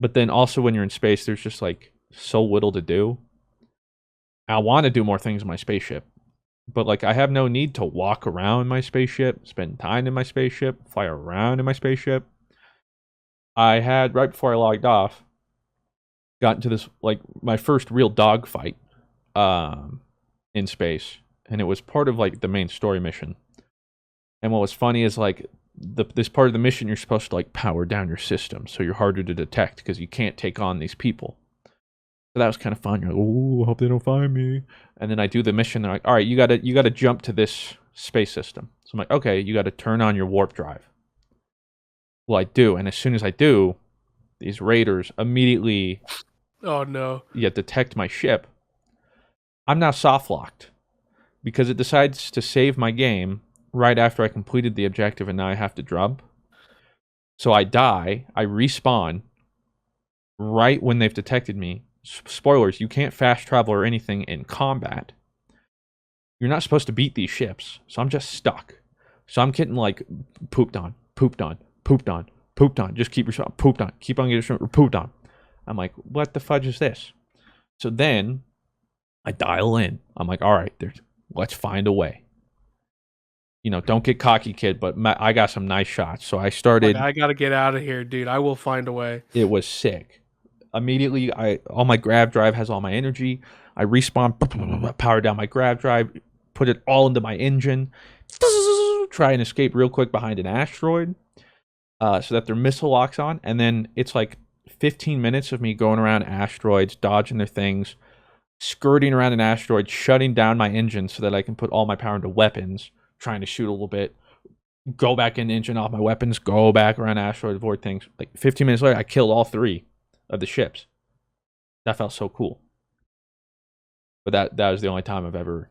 But then also when you're in space, there's just like so little to do. I want to do more things in my spaceship, but like I have no need to walk around in my spaceship, spend time in my spaceship, fly around in my spaceship. I had right before I logged off, got into this like my first real dogfight in space, and it was part of like the main story mission. And what was funny is like this part of the mission, you're supposed to like power down your system so you're harder to detect because you can't take on these people. So that was kind of fun. You're like, oh, I hope they don't find me. And then I do the mission. They're like, all right, you gotta jump to this space system. So I'm like, okay, you gotta turn on your warp drive. Well, I do, and as soon as I do, these raiders immediately detect my ship. I'm now soft locked because it decides to save my game right after I completed the objective, and now I have to jump. So I die, I respawn right when they've detected me. Spoilers, you can't fast travel or anything in combat. You're not supposed to beat these ships, so I'm just stuck. So I'm getting like pooped on. Just keep your shot, pooped on. Keep on getting shot, pooped on. I'm like, what the fudge is this? So then I dial in. I'm like, all right, let's find a way. Don't get cocky, kid, but I got some nice shots. So I started. Like, I gotta get out of here, dude. I will find a way. It was sick. Immediately, all my grav drive has all my energy. I respawn, power down my grav drive, put it all into my engine, try and escape real quick behind an asteroid, so that their missile locks on, and then it's like 15 minutes of me going around asteroids, dodging their things, skirting around an asteroid, shutting down my engine so that I can put all my power into weapons, trying to shoot a little bit, go back in engine off my weapons, go back around asteroid, avoid things. Like 15 minutes later, I killed all 3 of the ships. That felt so cool. But that was the only time I've ever,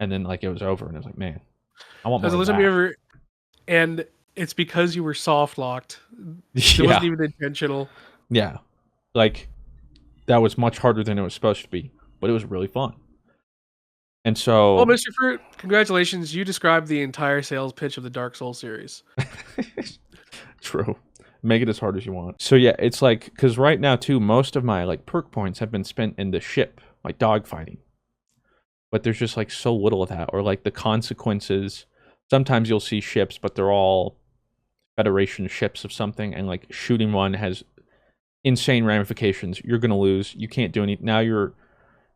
and then like it was over, and I was like, man, I want more of that. And it's because you were soft locked. It wasn't even intentional. Yeah, like that was much harder than it was supposed to be, but it was really fun. And so, well, Mr. Fruit, congratulations! You described the entire sales pitch of the Dark Souls series. True. Make it as hard as you want. So yeah, it's like, because right now too, most of my like perk points have been spent in the ship, like dogfighting. But there's just like so little of that, or like the consequences. sometimes you'll see ships, but they're all Federation ships of something, and like shooting one has insane ramifications. You're gonna lose. You can't do any. Now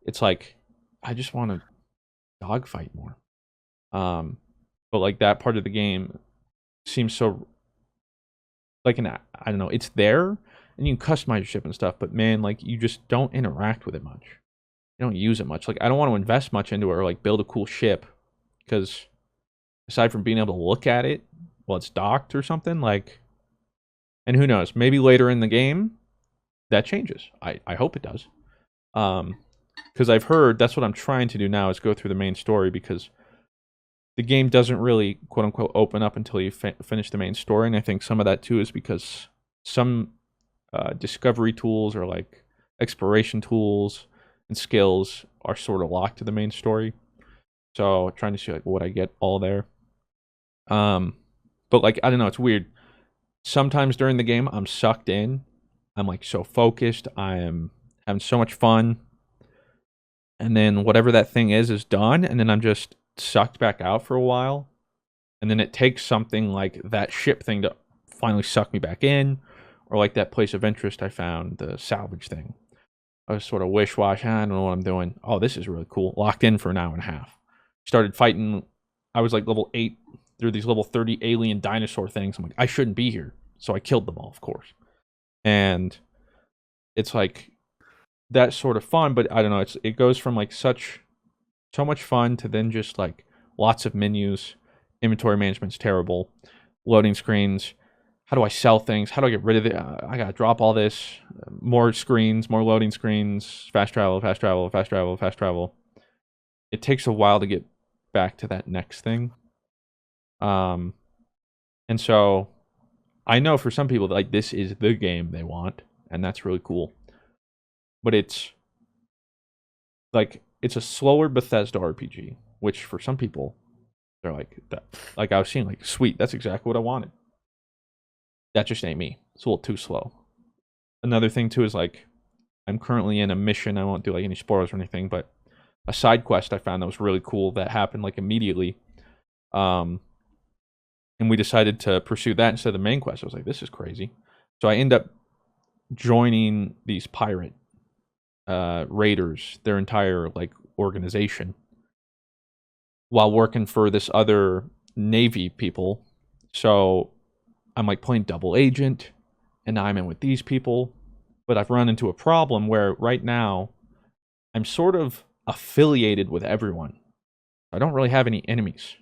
it's like, I just want to dogfight more. But like that part of the game seems so like I don't know. It's there, and you can customize your ship and stuff. But man, like you just don't interact with it much. You don't use it much. Like I don't want to invest much into it or like build a cool ship, because aside from being able to look at it while it's docked or something, like, and who knows, maybe later in the game that changes. I hope it does. Because I've heard that's what I'm trying to do now, is go through the main story, because the game doesn't really quote unquote open up until you finish the main story. And I think some of that too is because some discovery tools or like exploration tools and skills are sort of locked to the main story. So trying to see like what I get all there. But like, I don't know, it's weird. Sometimes during the game I'm sucked in. I'm like so focused. I am having so much fun. And then whatever that thing is done, and then I'm just sucked back out for a while. And then it takes something like that ship thing to finally suck me back in, or like that place of interest I found, the salvage thing. I was sort of wish-wash, I don't know what I'm doing. Oh, this is really cool. Locked in for an hour and a half. Started fighting. I was like level 8 through these level 30 alien dinosaur things. I'm like, I shouldn't be here. So I killed them all, of course. And it's like that sort of fun, but I don't know, it goes from like so much fun to then just like lots of menus. Inventory management's terrible. Loading screens. How do I sell things? How do I get rid of it? I gotta drop all this. More screens, more loading screens. Fast travel, fast travel, fast travel, fast travel. It takes a while to get back to that next thing. And so I know for some people, like, this is the game they want, and that's really cool. But it's like, it's a slower Bethesda RPG, which for some people, they're like, that. Like I was seeing, like, sweet, that's exactly what I wanted. That just ain't me. It's a little too slow. Another thing too is like, I'm currently in a mission. I won't do like any spoilers or anything, but a side quest I found that was really cool that happened like immediately. And we decided to pursue that instead of the main quest. I was like, this is crazy. So I end up joining these pirate raiders, their entire like organization, while working for this other Navy people. So I'm like playing double agent, and now I'm in with these people. But I've run into a problem where right now I'm sort of affiliated with everyone. I don't really have any enemies.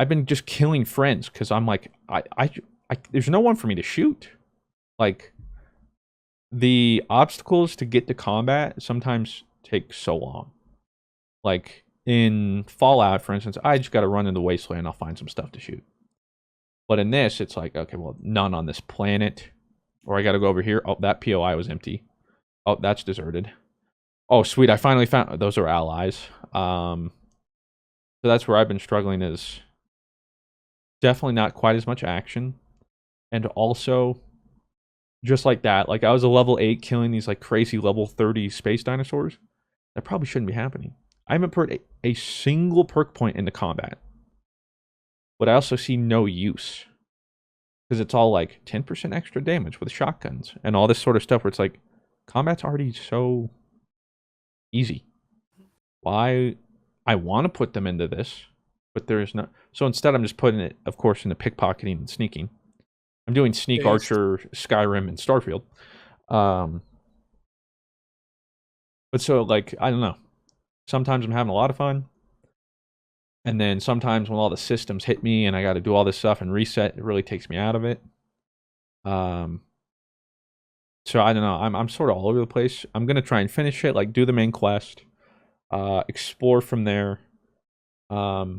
I've been just killing friends because I'm like, I there's no one for me to shoot. Like, the obstacles to get to combat sometimes take so long. Like in Fallout, for instance, I just got to run into the wasteland. I'll find some stuff to shoot. But in this, it's like, okay, well, none on this planet. Or I got to go over here. Oh, that POI was empty. Oh, that's deserted. Oh, sweet. I finally found... Those are allies. So that's where I've been struggling, is definitely not quite as much action. And also, just like that, like I was a level 8 killing these like crazy level 30 space dinosaurs. That probably shouldn't be happening. I haven't put a single perk point into combat. But I also see no use. Because it's all like 10% extra damage with shotguns and all this sort of stuff where it's like, combat's already so easy. Why? I want to put them into this, but there's no... So instead I'm just putting it, of course, into pickpocketing and sneaking. I'm doing Sneak Archer, Skyrim, and Starfield. But so, like, I don't know. Sometimes I'm having a lot of fun. And then sometimes when all the systems hit me and I got to do all this stuff and reset, it really takes me out of it. So I don't know. I'm sort of all over the place. I'm going to try and finish it, like do the main quest, explore from there. But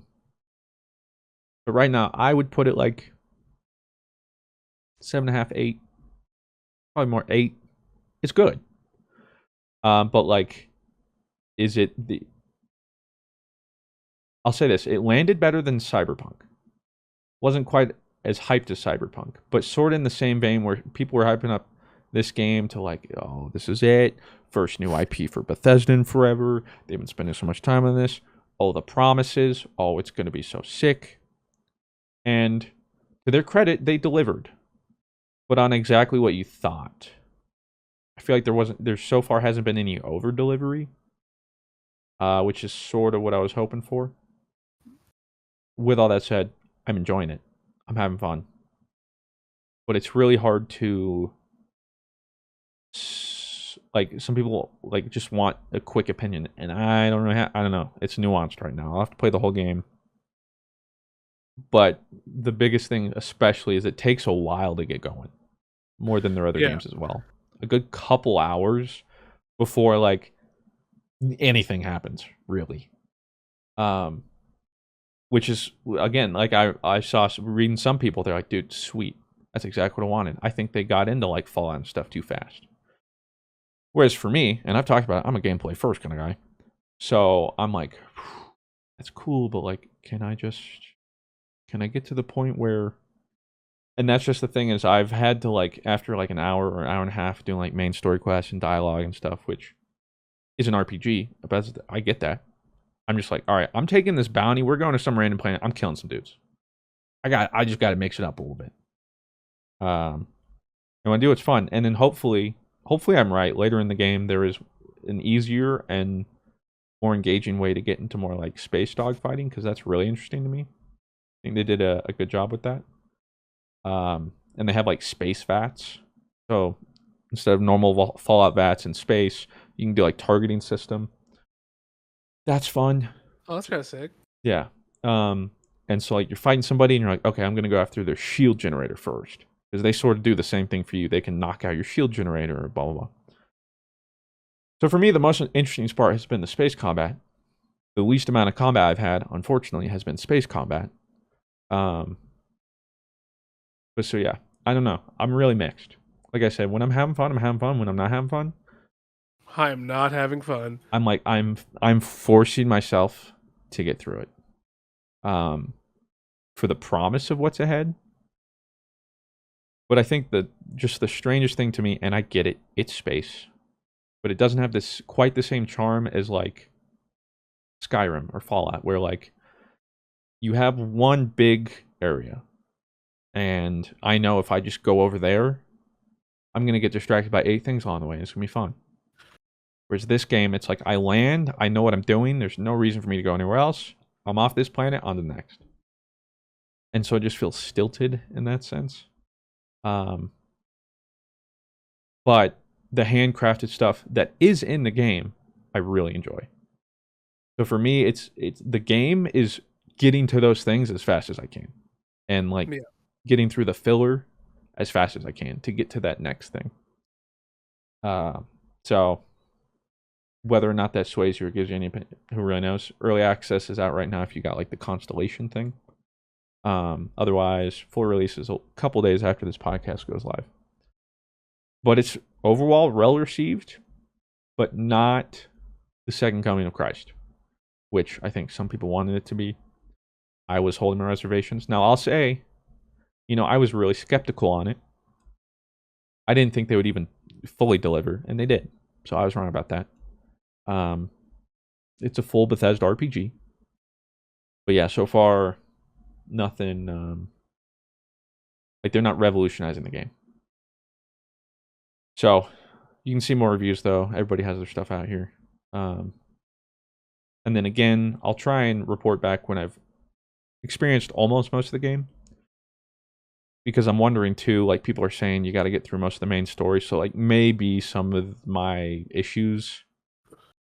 right now I would put it like 7.5, 8. Probably more 8. It's good. But like, is it the... I'll say this, it landed better than Cyberpunk. Wasn't quite as hyped as Cyberpunk, but sort of in the same vein where people were hyping up this game to like, oh, this is it. First new IP for Bethesda in forever. They've been spending so much time on this. oh, the promises, oh, it's going to be so sick. And to their credit, they delivered, but on exactly what you thought. I feel like there so far hasn't been any over delivery, which is sort of what I was hoping for. With all that said, I'm enjoying it. I'm having fun. But it's really hard to, like, some people like just want a quick opinion, and I don't know. I don't know. It's nuanced right now. I'll have to play the whole game. But the biggest thing, especially, is it takes a while to get going, more than their other games as well. A good couple hours before like anything happens, really. Which is, again, like I saw reading some people, they're like, dude, sweet, that's exactly what I wanted. I think they got into like Fallout and stuff too fast. Whereas for me, and I've talked about it, I'm a gameplay first kind of guy, so I'm like, that's cool, but like, can I get to the point where, and that's just the thing, is I've had to, like, after like an hour or an hour and a half doing like main story quests and dialogue and stuff, which is an RPG, but I get that. I'm just like, all right, I'm taking this bounty. We're going to some random planet. I'm killing some dudes. I just got to mix it up a little bit. And when I do, it's fun. And then hopefully I'm right. Later in the game, there is an easier and more engaging way to get into more like space dogfighting, because that's really interesting to me. I think they did a good job with that. And they have like space vats. So instead of normal Fallout vats in space, you can do like targeting system. That's fun. Oh, that's kind of sick. Yeah. And so like you're fighting somebody and you're like, okay, I'm gonna go after their shield generator first, because they sort of do the same thing for you. They can knock out your shield generator or blah blah blah. So for me, the most interesting part has been the space combat. The least amount of combat I've had, unfortunately, has been space combat. But so yeah, I don't know. I'm really mixed. Like I said, when I'm having fun, I'm having fun. When I'm not having fun, I am not having fun. I'm like, I'm forcing myself to get through it. For the promise of what's ahead. But I think that just the strangest thing to me, and I get it, it's space, but it doesn't have this quite the same charm as like Skyrim or Fallout, where like you have one big area, and I know if I just go over there, I'm gonna get distracted by 8 things along the way, and it's gonna be fun. Whereas this game, it's like I land, I know what I'm doing, there's no reason for me to go anywhere else. I'm off this planet, on to the next. And so it just feels stilted in that sense. But the handcrafted stuff that is in the game, I really enjoy. So for me, it's the game is getting to those things as fast as I can, and like getting through the filler as fast as I can to get to that next thing. So whether or not that sways you or gives you any opinion, who really knows? Early access is out right now if you got like the Constellation thing. Otherwise, full release is a couple days after this podcast goes live. But it's overall well received, but not the second coming of Christ, which I think some people wanted it to be. I was holding my reservations. Now, I'll say, I was really skeptical on it. I didn't think they would even fully deliver, and they did. So I was wrong about that. It's a full Bethesda RPG. But yeah, so far, nothing, like they're not revolutionizing the game. So you can see more reviews though. Everybody has their stuff out here. And then again, I'll try and report back when I've experienced almost most of the game. Because I'm wondering too, like people are saying you got to get through most of the main story. So like maybe some of my issues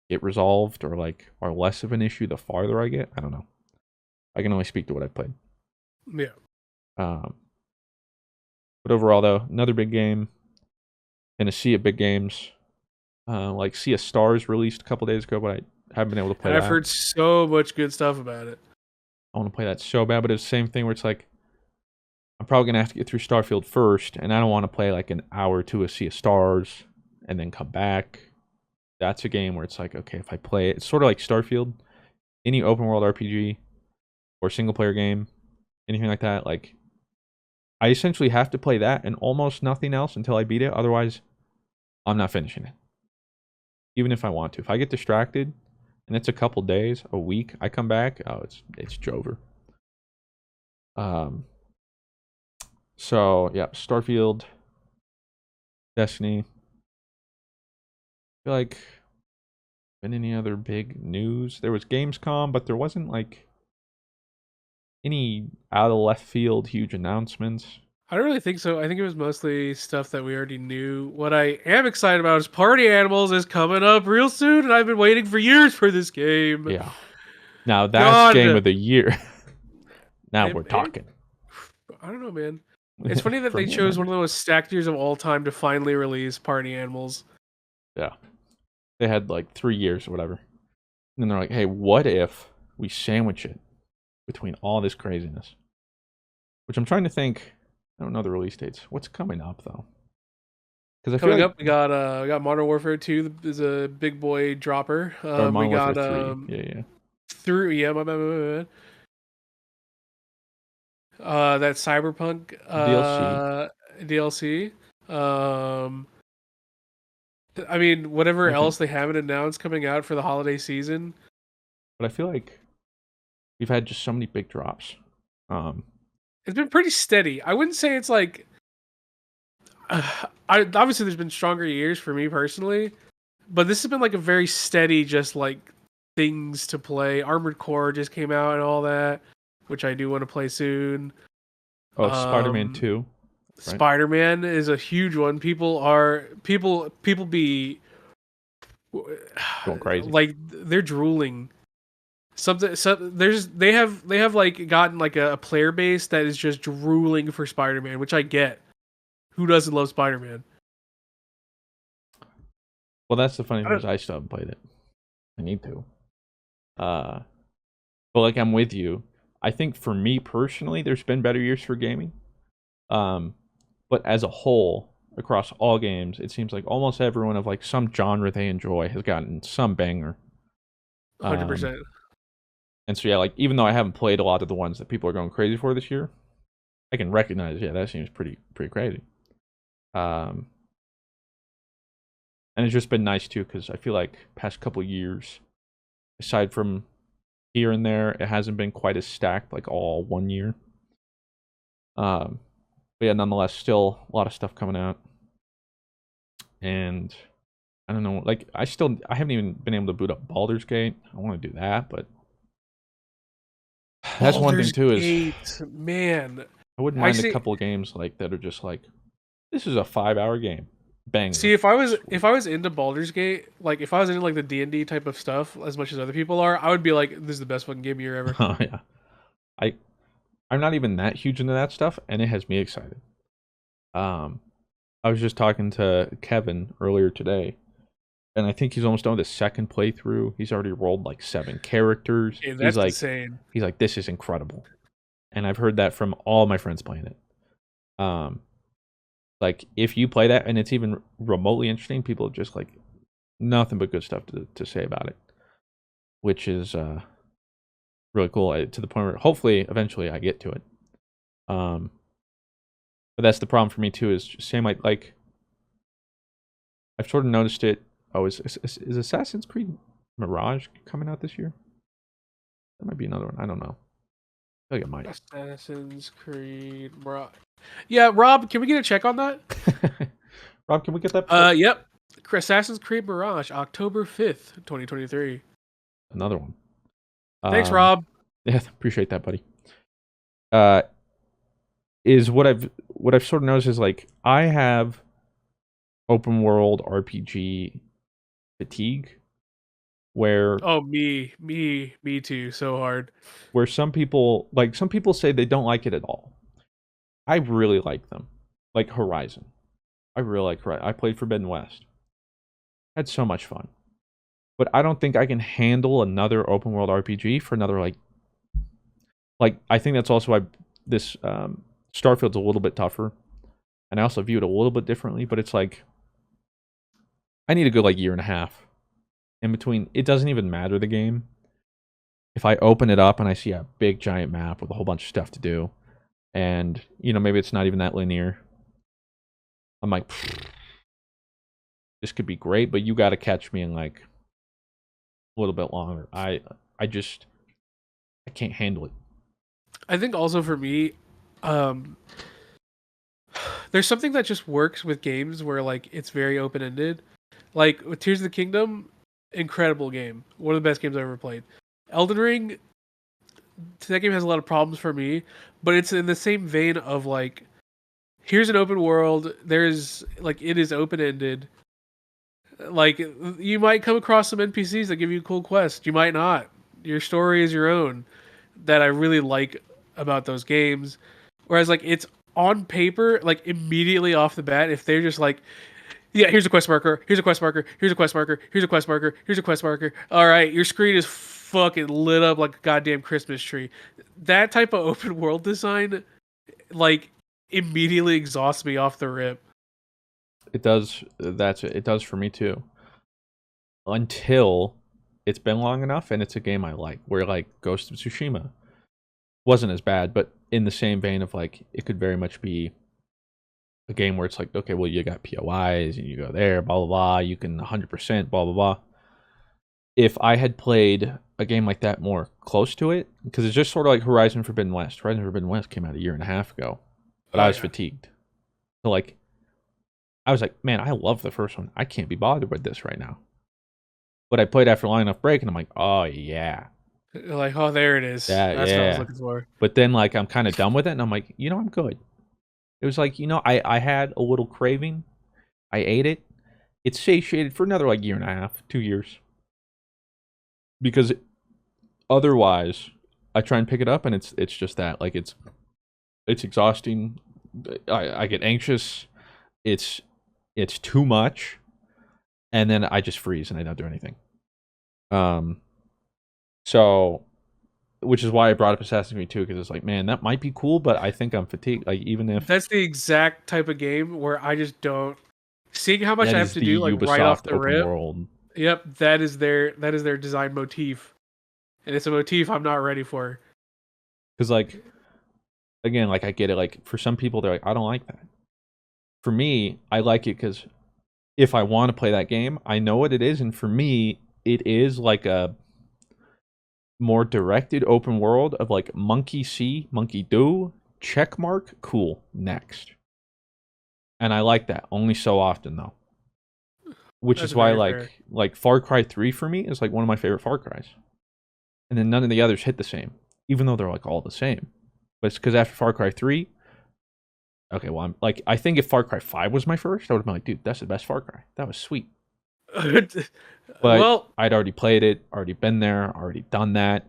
get resolved or like are less of an issue the farther I get. I don't know. I can only speak to what I've played. Yeah. But overall though, another big game. In a sea of big games. Like Sea of Stars released a couple days ago, but I haven't been able to play that. I've heard so much good stuff about it. I want to play that so bad, but it's the same thing where it's like I'm probably gonna have to get through Starfield first, and I don't want to play like an hour or two of Sea of Stars and then come back. That's a game where it's like, okay, if I play it, it's sort of like Starfield, any open world RPG or single player game, anything like that, like I essentially have to play that and almost nothing else until I beat it. Otherwise, I'm not finishing it. Even if I want to. If I get distracted, and it's a couple days, a week. I come back, oh, it's Jover. So yeah, Starfield, Destiny. I feel like been any other big news? There was Gamescom, but there wasn't like any out of left field huge announcements. I don't really think so. I think it was mostly stuff that we already knew. What I am excited about is Party Animals is coming up real soon, and I've been waiting for years for this game. Yeah. Now that's game God, of the year. Now we're it, talking. I don't know, man. It's funny that For they me, it chose might one be. of the most stacked years of all time to finally release Party Animals. Yeah. They had like 3 years or whatever. And then they're like, hey, what if we sandwich it between all this craziness? Which I'm trying to think. I don't know the release dates. What's coming up though? Because I feel Coming like up, we got Modern Warfare 2 is a big boy dropper. or We Modern Warfare got 3. Yeah, yeah. through yeah, my bad. That Cyberpunk DLC. DLC. I mean, whatever I think. else they haven't announced coming out for the holiday season, But I feel like we've had just so many big drops. Um, it's been pretty steady. I wouldn't say it's like I obviously there's been stronger years for me personally, but this has been like a very steady, just like things to play. Armored Core just came out and all that, which I do want to play soon. oh, Spider-Man Um, 2, right? Spider Man is a huge one. People be Going crazy. like they're drooling. They have like gotten like a player base that is just drooling for Spider Man, which I get. Who doesn't love Spider Man? Well, that's the funny I thing is don't. I still haven't played it. I need to. Uh, but like I'm with you. I think for me personally, there's been better years for gaming. Um, but as a whole, across all games, it seems like almost everyone of like some genre they enjoy has gotten some banger. Hundred Um, percent. and so yeah, like even though I haven't played a lot of the ones that people are going crazy for this year, I can recognize, yeah, that seems pretty crazy. Um, and it's just been nice too because I feel like past couple years, aside from here and there, it hasn't been quite as stacked like all one year. Um, but yeah, nonetheless, still a lot of stuff coming out, and I don't know, like I haven't even been able to boot up Baldur's Gate. I want to do that, but that's one thing Baldur's too is Gate, man. I wouldn't I mind a see. couple of games like that are just like this is a 5 hour game, banger, See, if sweet. I was into Baldur's Gate, like if I was into like the D&D type of stuff as much as other people are, I would be like, this is the best fucking game year ever. Oh yeah, I I'm not even that huge into that stuff, and it has me excited. Um, I was just talking to Kevin earlier today, and I think he's almost done with his second playthrough. He's already rolled like 7 characters. Hey, that's insane. He's like, this is incredible, and I've heard that from all my friends playing it. Um, like if you play that and it's even remotely interesting, people have just like nothing but good stuff to say about it, which is really cool. To the point where hopefully eventually I get to it. Um, but that's the problem for me too. Is same like I've sort of noticed it. Oh, is Assassin's Creed Mirage coming out this year? That might be another one. I don't know. I think it might. Assassin's Creed Mirage. Yeah, Rob, can we get a check on that? Rob, can we get that? Before? Yep. Assassin's Creed Mirage, October 5th, 2023. Another one. Thanks, Rob. Yeah, appreciate that, buddy. Uh, is what I've sort of noticed is like I have open world RPG fatigue, where Oh, me too. So hard. some people say they don't like it at all. I really like them, like Horizon. I really like Horizon. I played Forbidden West. Had so much fun, but I don't think I can handle another open world RPG for another like I think that's also why this Starfield's a little bit tougher, and I also view it a little bit differently. But it's like I need a good like year and a half in between. It doesn't even matter the game. If I open it up and I see a big giant map with a whole bunch of stuff to do, and maybe it's not even that linear, I'm like, this could be great, but you got to catch me in like a little bit longer. I just I can't handle it. I think also for me, um, there's something that just works with games where like it's very open ended. Like with Tears of the Kingdom, incredible game, one of the best games I've ever played. Elden Ring, that game has a lot of problems for me, but it's in the same vein of like, here's an open world. There's like it is open ended. Like you might come across some NPCs that give you a cool quest. You might not. Your story is your own. That I really like about those games. Whereas like it's on paper, like immediately off the bat, if they're just like, yeah, here's a quest marker, here's a quest marker, here's a quest marker, here's a quest marker, here's a quest marker. All right, your screen is fucking lit up like a goddamn Christmas tree. That type of open world design, like, immediately exhausts me off the rip. It does. It does for me too. Until it's been long enough, and it's a game I like. Where like Ghost of Tsushima wasn't as bad, but in the same vein of like it could very much be a game where it's like, okay, well you got POIs and you go there, blah blah blah. You can 100% blah blah blah. If I had played a game like that more close to it, because it's just sort of like Horizon Forbidden West. Horizon Forbidden West came out a year and a half ago, but I Oh was yeah. fatigued. So like I was like, man, I love the first one. I can't be bothered with this right now. But I played after a long enough break, and I'm like, oh yeah, Like, oh, there it is. That's what I was yeah. looking for. But then like I'm kind of done with it, and I'm like, I'm good. It was like, I had a little craving. I ate it. It's satiated for another like year and a half, 2 years. Because otherwise, I try and pick it up, and it's just that like it's exhausting. I get anxious. It's it's too much, and then I just freeze and I don't do anything. Um, so which is why I brought up Assassin's Creed 2 because it's like, man, that might be cool, but I think I'm fatigued. Like even if That's the exact type of game where I just don't, seeing how much that I have is to do the like right off Ubisoft the open rip. world, Yep, that is their design motif, and it's a motif I'm not ready for. because like again, like I get it. Like for some people, they're like, I don't like that. For me, I like it because if I want to play that game, I know what it is, and for me, it is like a more directed open world of like monkey see, monkey do, check mark, cool, next. And I like that only so often though. Which That's is why very fair. like Far Cry 3 for me is like one of my favorite Far Cries. And then none of the others hit the same, even though they're like all the same. But it's because after Far Cry 3, okay, well I'm like I think if Far Cry 5 was my first, I would have been like, dude, that's the best Far Cry. That was sweet. But Well, I'd already played it, already been there, already done that.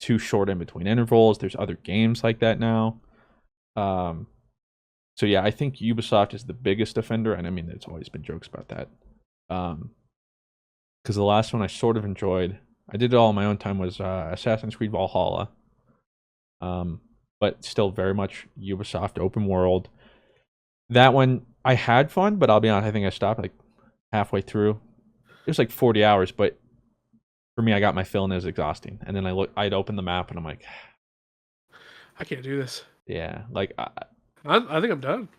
Too short in between intervals. There's other games like that now. Um, so yeah, I think Ubisoft is the biggest offender, and I mean, there's always been jokes about that. Because the last one I sort of enjoyed, I did it all on my own time, was Assassin's Creed Valhalla. But still very much Ubisoft open world. That one I had fun, but I'll be honest, I think I stopped like halfway through. It was like 40 hours, but for me, I got my fill and it was exhausting. And then I'd open the map and I'm like, I can't do this. yeah, like, I think I'm done.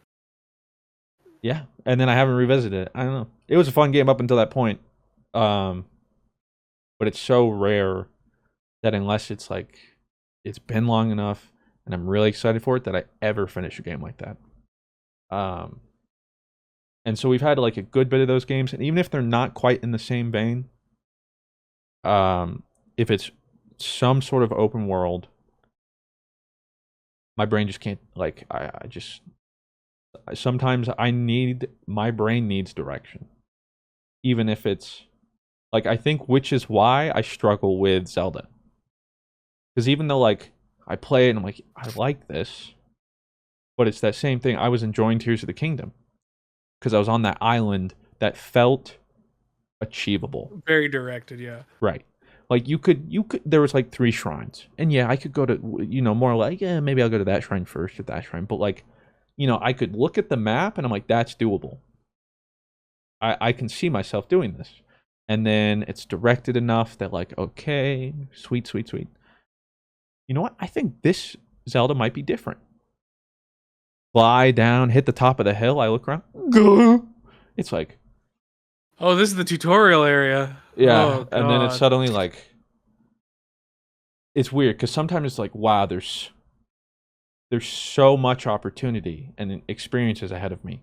yeah. And then I haven't revisited it. I don't know. It was a fun game up until that point. Um, but it's so rare that unless it's like, it's been long enough and I'm really excited for it that I ever finish a game like that. Um, and so we've had like a good bit of those games. And even if they're not quite in the same vein, if it's some sort of open world, my brain just can't like I just sometimes my brain needs direction, even if it's like I think, which is why I struggle with Zelda, because even though like I play it and I'm like, I like this, but it's that same thing. I was enjoying Tears of the Kingdom because I was on that island that felt achievable. Very directed, yeah. Right. Like you could there was like 3 shrines. And yeah, I could go to more like, yeah, maybe I'll go to that shrine first or that shrine. But like, I could look at the map and I'm like, that's doable. I can see myself doing this. And then it's directed enough that like, okay, sweet, sweet, sweet. You know what? I think this Zelda might be different. Fly down, hit the top of the hill, I look around. It's like, Oh, this is the tutorial area. Yeah, Oh and then it's god. suddenly like it's weird because sometimes it's like, wow, there's so much opportunity and experiences ahead of me,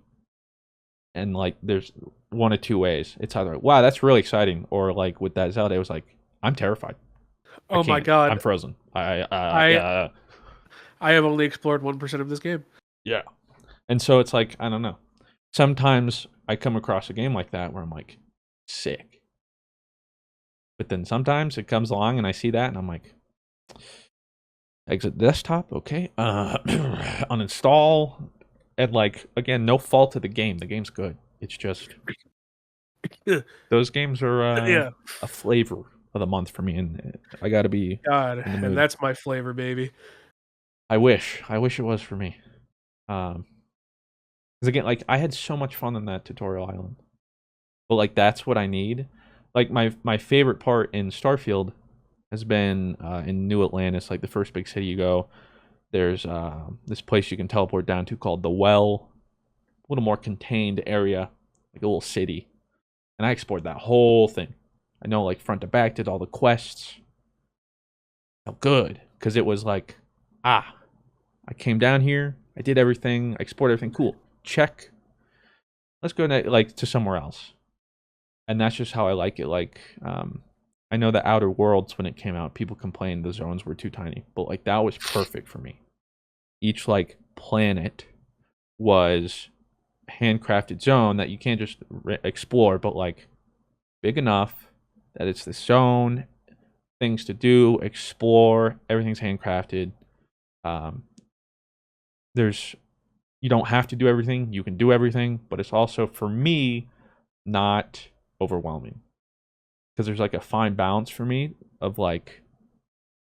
and like there's one of two ways. It's either wow, that's really exciting, or like with that Zelda, it was like I'm terrified. I Oh my can't. I'm god. frozen. I I have only explored 1% of this game. Yeah. And so it's like I don't know. Sometimes I come across a game like that where I'm like sick, but then sometimes it comes along and I see that and I'm like exit desktop, okay, uninstall, and like again, no fault of the game. The game's good. It's just those games are Yeah. a flavor of the month for me, and I got to be God, in the and mood. that's my flavor, baby. I wish it was for me. Because again, like I had so much fun on that tutorial island, but like that's what I need. Like my favorite part in Starfield has been in New Atlantis, like the first big city you go. There's this place you can teleport down to called the Well, a little more contained area, like a little city. And I explored that whole thing. I know like front to back, did all the quests. Felt good because it was like, ah, I came down here, I did everything, I explored everything. Cool, check. Let's go like to somewhere else. And that's just how I like it. Like, I know the Outer Worlds when it came out, people complained the zones were too tiny, but like that was perfect for me. Each like planet was handcrafted zone that you can't just explore, but like big enough that it's the zone, things to do, explore, everything's handcrafted. Um, there's you don't have to do everything, you can do everything, but it's also for me not overwhelming because there's like a fine balance for me of like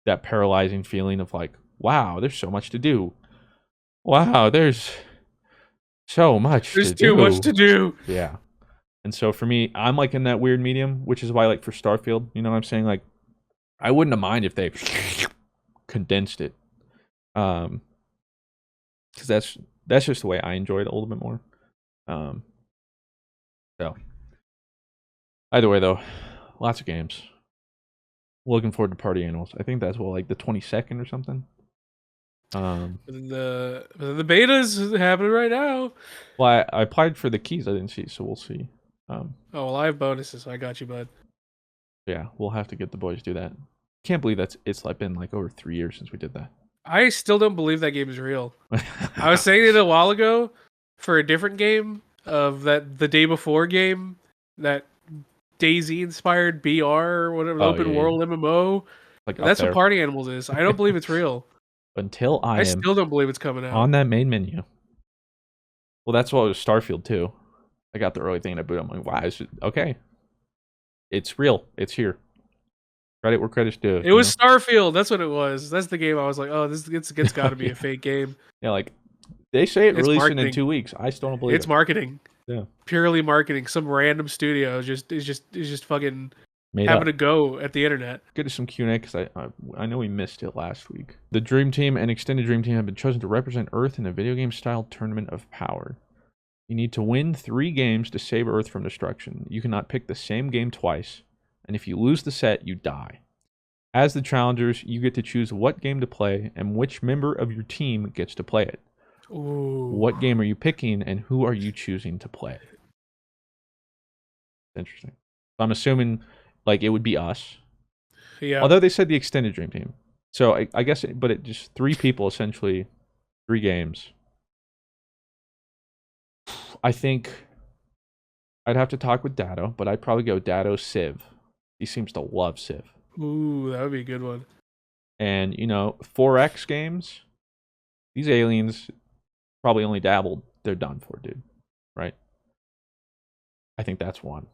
that paralyzing feeling of like, wow, there's so much to do. Wow, there's so much There's to too much do. to do. Yeah. And so for me, I'm like in that weird medium, which is why like for Starfield, you know what I'm saying? Like I wouldn't have mind if they condensed it. Um because that's just the way I enjoy it a little bit more. Um so either way though, lots of games. Looking forward to Party Animals. I think that's what like the 22nd or something. The beta's happening right now. Well, I applied for the keys. I didn't see, so we'll see. Um, Oh well, I have bonuses, so I got you, bud. yeah, we'll have to get the boys to do that. Can't believe it's like been like over 3 years since we did that. I still don't believe that game is real. I was saying it a while ago for a different game of that the day before game, that Daisy inspired BR or whatever, Oh open yeah, yeah, world MMO. like And up that's what there. Party Animals is. I don't believe it's real. Until I I am still don't believe it's coming out. on that main menu. Well, that's what was Starfield too. I got the early thing to boot. I'm like, wow, okay. It's real. It's here. Credit where credit's due. It You was know. Starfield. That's what it was. That's the game. I was like, oh, this it's got to Oh, be a yeah, fake game. yeah. Like they say it It's releasing in marketing. 2 weeks. I still don't believe It's it. marketing. Yeah, Purely marketing. Some random studio is just fucking made having up. a go at the internet. Get to some Q&A because I know we missed it last week. The Dream Team and Extended Dream Team have been chosen to represent Earth in a video game style tournament of power. You need to win 3 games to save Earth from destruction. You cannot pick the same game twice, and if you lose the set, you die. As the challengers, you get to choose what game to play and which member of your team gets to play it. Ooh. What game are you picking and who are you choosing to play? Interesting. So I'm assuming like it would be us. Yeah. Although they said the extended dream team. So I guess but it just 3 people essentially, 3 games. I think I'd have to talk with Dado, but I'd probably go Dado Civ. He seems to love Civ. Ooh, that would be a good one. And 4X games, these aliens probably only dabbled. They're done for, dude. Right? I think that's one.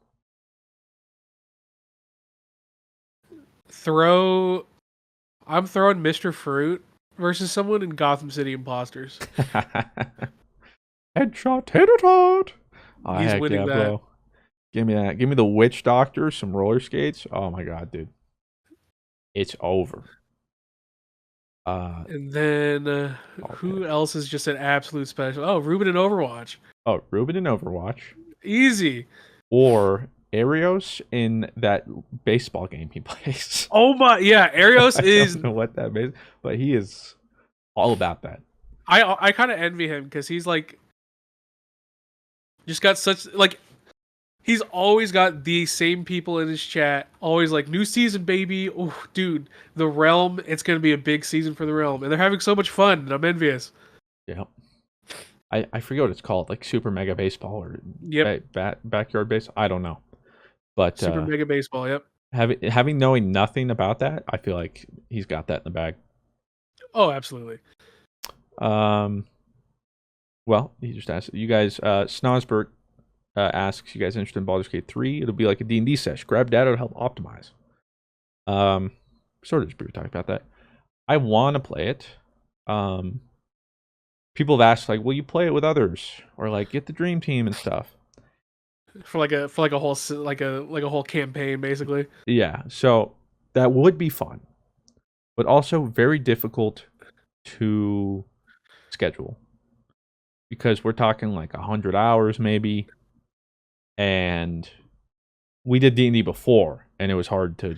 I'm throwing Mr. Fruit versus someone in Gotham City Imposters. Headshot, tater tot. Oh, He's heck winning yeah, that. bro. Give me that. Give me the witch doctor, some roller skates. Oh my god, dude. It's over. And then Okay. who else is just an absolute special? Oh, Ruben in Overwatch. Oh, Ruben in Overwatch. Easy. Or Arios in that baseball game he plays. Oh my, yeah, Arios I is. don't know what that means, but he is all about that. I kind of envy him because he's like just got such like he's always got the same people in his chat. Always like new season, baby. Oh, dude, the realm. It's gonna be a big season for the realm, and they're having so much fun. And I'm envious. Yeah. I forget what it's called, like Super Mega Baseball or Yep, Backyard Baseball. I don't know, but super mega baseball. Yep. having knowing nothing about that, I feel like he's got that in the bag. Oh, absolutely. Well, he just asked you guys. Snosbert asks you guys interested in Baldur's Gate 3. It'll be like a D&D sesh. Grab data to help optimize. Sort of just we were talking about that. I want to play it. People have asked like, will you play it with others or like get the dream team and stuff? For like a whole like a whole campaign basically. Yeah, so that would be fun, but also very difficult to schedule because we're talking like 100 hours maybe, and we did D&D before, and it was hard to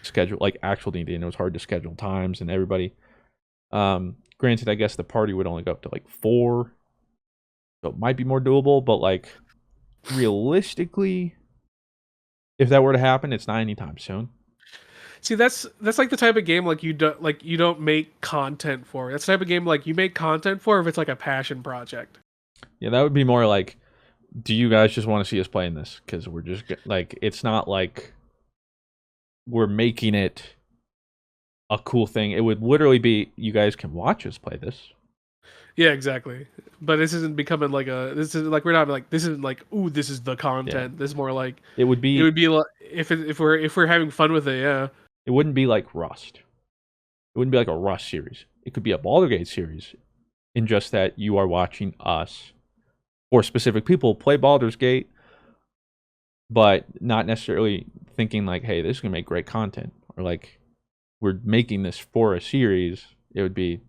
schedule like actual D&D, and it was hard to schedule times and everybody. Granted, I guess the party would only go up to like 4, so it might be more doable, but like realistically, if that were to happen, it's not anytime soon. See, that's like the type of game like you don't make content for. That's the type of game like you make content for if it's like a passion project. Yeah, that would be more like, do you guys just want to see us playing this? Because we're just like, it's not like we're making it a cool thing. It would literally be, you guys can watch us play this. Yeah, exactly. But this isn't becoming like a. This is like we're not like this isn't like ooh this is the content. Yeah. This is more like It would it be, would be like if we're having fun with it. Yeah. it wouldn't be like Rust. It wouldn't be like a Rust series. It could be a Baldur Gate series, in just that you are watching us or specific people play Baldur's Gate, but not necessarily thinking like, hey, this is gonna make great content, or like we're making this for a series. It would be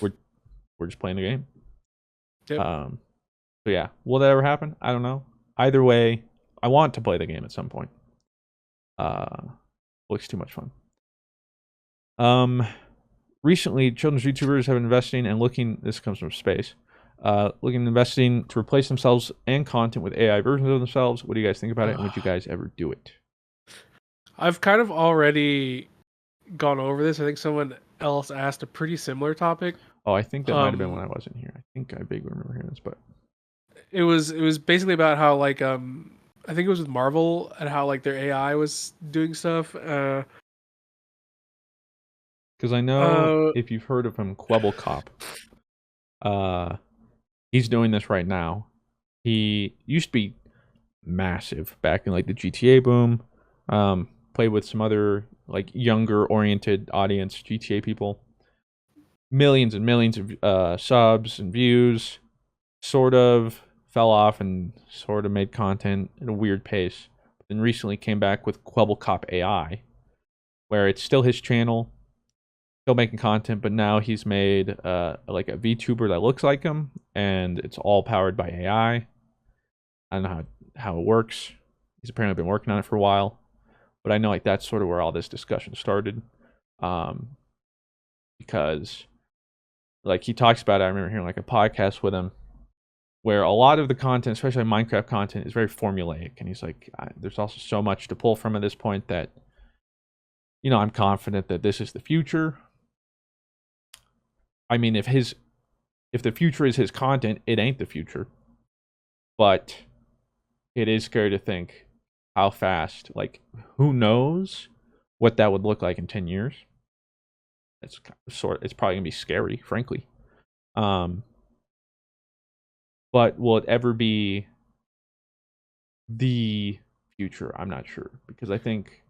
we're just playing the game. Yep. So yeah, will that ever happen? I don't know. Either way, I want to play the game at some point. Looks too much fun. Recently, children's YouTubers have been investing and looking. This comes from space. Looking at investing to replace themselves and content with AI versions of themselves. What do you guys think about it? And would you guys ever do it? I've kind of already gone over this. I think someone else asked a pretty similar topic. Oh, I think that might have been when I wasn't here. I think I vaguely remember hearing this, but It was basically about how like I think it was with Marvel and how like their AI was doing stuff. because I know if you've heard of him, Kwebbelkop, he's doing this right now. He used to be massive back in like the GTA boom. Played with some other like younger oriented audience GTA people. Millions and millions of subs and views. Sort of fell off and sort of made content at a weird pace. But then recently came back with Kwebbelkop AI, where it's still his channel, still making content, but now he's made like a VTuber that looks like him, and it's all powered by AI. I don't know how it works. He's apparently been working on it for a while, but I know like that's sort of where all this discussion started, because like he talks about it. I remember hearing like a podcast with him where a lot of the content, especially Minecraft content, is very formulaic, and he's like, there's also so much to pull from at this point that, you know, I'm confident that this is the future. I mean, if the future is his content, it ain't the future. But it is scary to think how fast, like, who knows what that would look like in 10 years. It's probably gonna be scary, frankly. But will it ever be the future? I'm not sure, because I think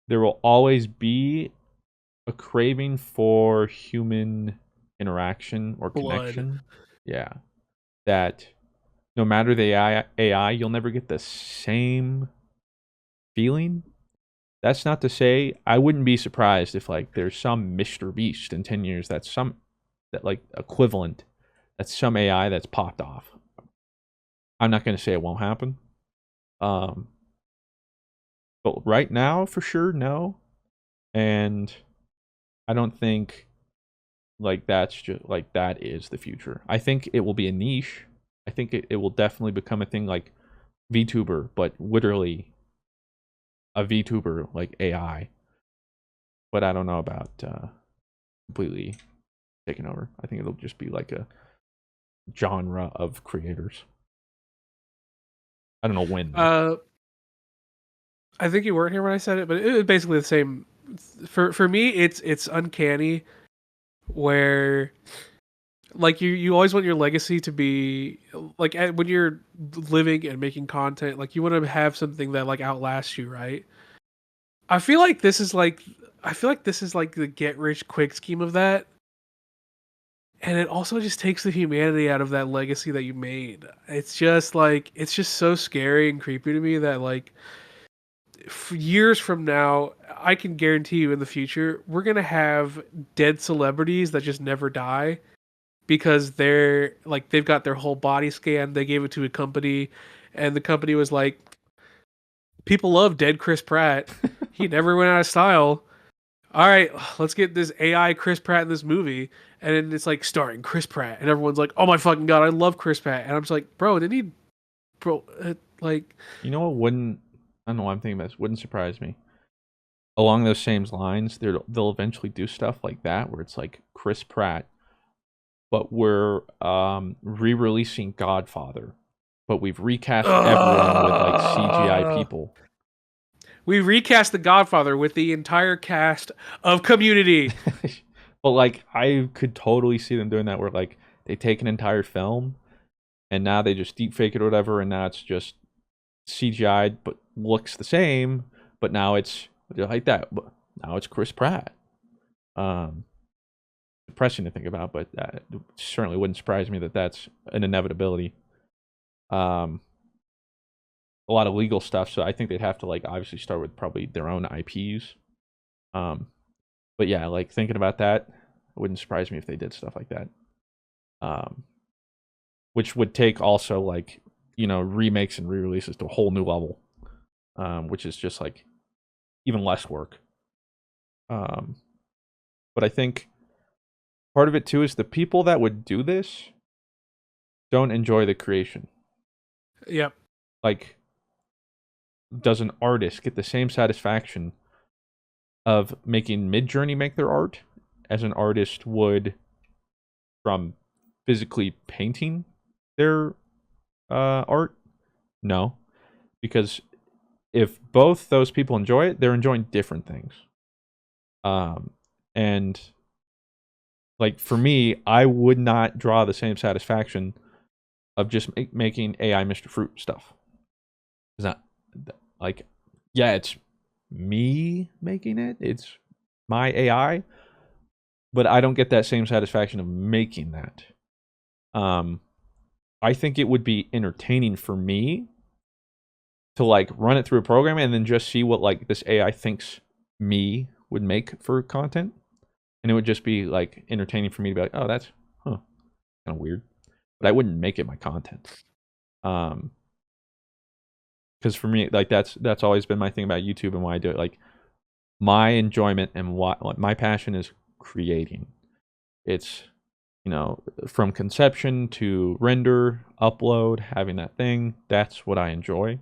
there will always be a craving for human interaction or connection. Yeah. That no matter the AI, you'll never get the same feeling. That's not to say I wouldn't be surprised if like there's some Mr. Beast in 10 years that like equivalent, that's some AI that's popped off. I'm not going to say it won't happen, Um, but right now, for sure, no. And I don't think like that's just like that is the future. I think it will be a niche. I think it will definitely become a thing like VTuber, but literally a VTuber like AI. But I don't know about completely taking over. I think it'll just be like a genre of creators. I don't know when though. I think you weren't here when I said it, but it was basically the same. For me, it's uncanny where like you always want your legacy to be like when you're living and making content, like you want to have something that like outlasts you, right? I feel like this is like I feel like this is like the get rich quick scheme of that. And it also just takes the humanity out of that legacy that you made. It's just like it's just so scary and creepy to me that like years from now, I can guarantee you in the future, we're gonna have dead celebrities that just never die because they're like they've got their whole body scanned. They gave it to a company, and the company was like, "People love dead Chris Pratt. He never went out of style. All right, let's get this AI Chris Pratt in this movie." And then it's like starring Chris Pratt, and everyone's like, "Oh my fucking god, I love Chris Pratt." And I'm just like, "Bro, didn't he, bro, like." You know what wouldn't I don't know why I'm thinking this wouldn't surprise me. Along those same lines, they'll eventually do stuff like that where it's like Chris Pratt, but we're re-releasing Godfather, but we've recast everyone with like CGI people. We recast The Godfather with the entire cast of Community. But like I could totally see them doing that where like they take an entire film and now they just deep fake it or whatever, and now it's just CGI'd but looks the same, but now it's like that. But now it's Chris Pratt. Um, Depressing to think about, but it certainly wouldn't surprise me that that's an inevitability. Um, a lot of legal stuff, so I think they'd have to like obviously start with probably their own IPs. Um, but yeah, like thinking about that, it wouldn't surprise me if they did stuff like that. Um, which would take also like remakes and re-releases to a whole new level, which is just like even less work. Um, but I think part of it too is the people that would do this don't enjoy the creation. Yep. Like, does an artist get the same satisfaction of making Midjourney make their art as an artist would from physically painting their art? No, because if both those people enjoy it, they're enjoying different things. And like for me, I would not draw the same satisfaction of just making AI Mr. Fruit stuff. Is that like, yeah, it's me making it. It's my AI, but I don't get that same satisfaction of making that. I think it would be entertaining for me to like run it through a program and then just see what like this AI thinks me would make for content. And it would just be like entertaining for me to be like, oh, that's kind of weird. But I wouldn't make it my content. Because for me, like that's always been my thing about YouTube and why I do it. Like my enjoyment and what my passion is creating. It's from conception to render, upload, having that thing. That's what I enjoy.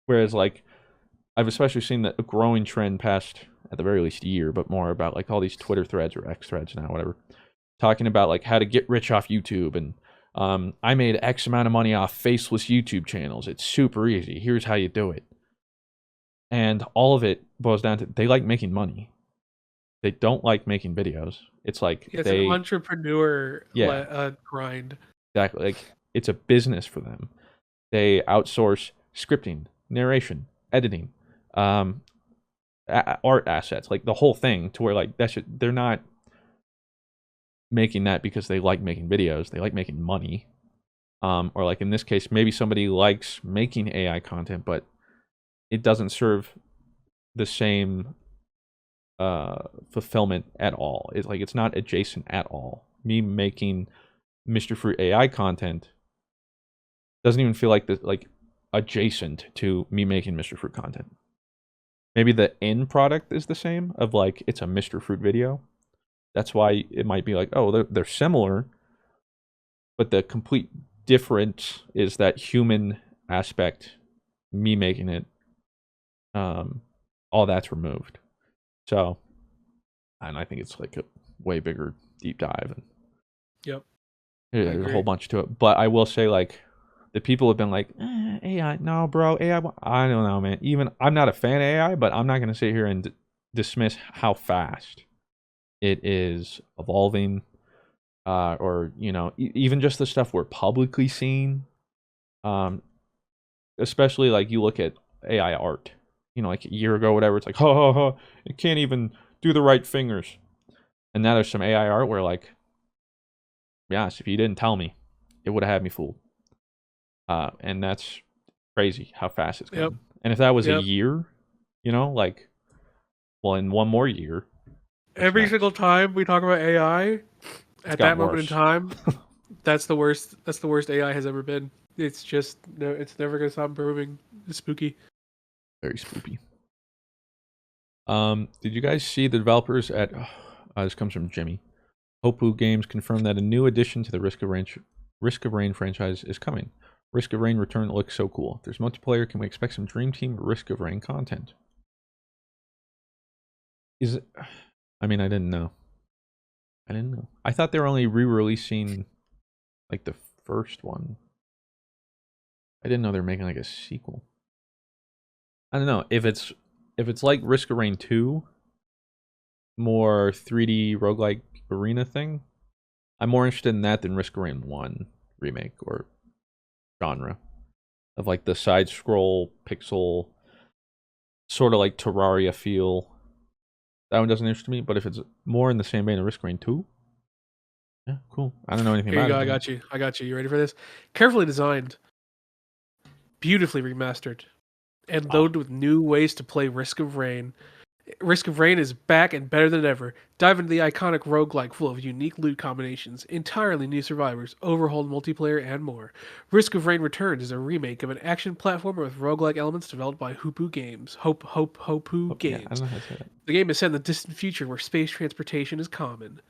Whereas like I've especially seen that a growing trend past at the very least year, but more about like all these Twitter threads or X threads now, whatever, talking about like how to get rich off YouTube and I made X amount of money off faceless YouTube channels. It's super easy. Here's how you do it. And all of it boils down to they like making money. They don't like making videos. It's like Yeah, it's an entrepreneur grind. Exactly. Like it's a business for them. They outsource scripting, narration, editing, art assets, like the whole thing to where like they're not making that because they like making videos. They like making money. Or like in this case, maybe somebody likes making AI content, but it doesn't serve the same fulfillment at all. It's like it's not adjacent at all. Me making Mr. Fruit AI content Doesn't even feel like the like adjacent to me making Mr. Fruit content. Maybe the end product is the same of like it's a Mr. Fruit video. That's why it might be like, oh, they're similar, but the complete difference is that human aspect, me making it, all that's removed. So, and I think it's like a way bigger deep dive, and Yep. there's a whole bunch to it. But I will say, like, the people have been like, AI, no, bro, AI. I don't know, man. Even I'm not a fan of AI, but I'm not going to sit here and dismiss how fast it is evolving, or even just the stuff we're publicly seeing. Especially like you look at AI art, like a year ago, whatever. It's like, it can't even do the right fingers. And now there's some AI art where, like, to be honest, if you didn't tell me, it would have had me fooled. And that's crazy how fast it's going. Yep. And if that was a Yep. year, like, well, in one more year, Every single time we talk about AI, at that moment in worse. time, that's the worst. That's the worst AI has ever been. It's just no. It's never gonna stop improving. It's spooky. Very spooky. Did you guys see the developers at? This comes from Jimmy. Hopu Games confirmed that a new addition to the Risk of Rain franchise is coming. Risk of Rain Return looks so cool. If there's multiplayer, can we expect some Dream Team Risk of Rain content? Is it? I mean, I didn't know. I thought they were only re-releasing like the first one. I didn't know they were making like a sequel. I don't know if it's like Risk of Rain 2, more 3D roguelike arena thing. I'm more interested in that than Risk of Rain 1 remake or genre of like the side scroll pixel sort of like Terraria feel. That one doesn't interest me, but if it's more in the same vein of Risk of Rain 2, yeah, cool. I don't know anything Here you about go. it. I got you. You ready for this? Carefully designed, beautifully remastered, and loaded with new ways to play Risk of Rain. Risk of Rain is back and better than ever. Dive into the iconic roguelike full of unique loot combinations, entirely new survivors, overhauled multiplayer, and more. Risk of Rain Returns is a remake of an action platformer with roguelike elements developed by Hopu Games. Hopu Games. Yeah, I don't know how to say that. The game is set in the distant future where space transportation is common.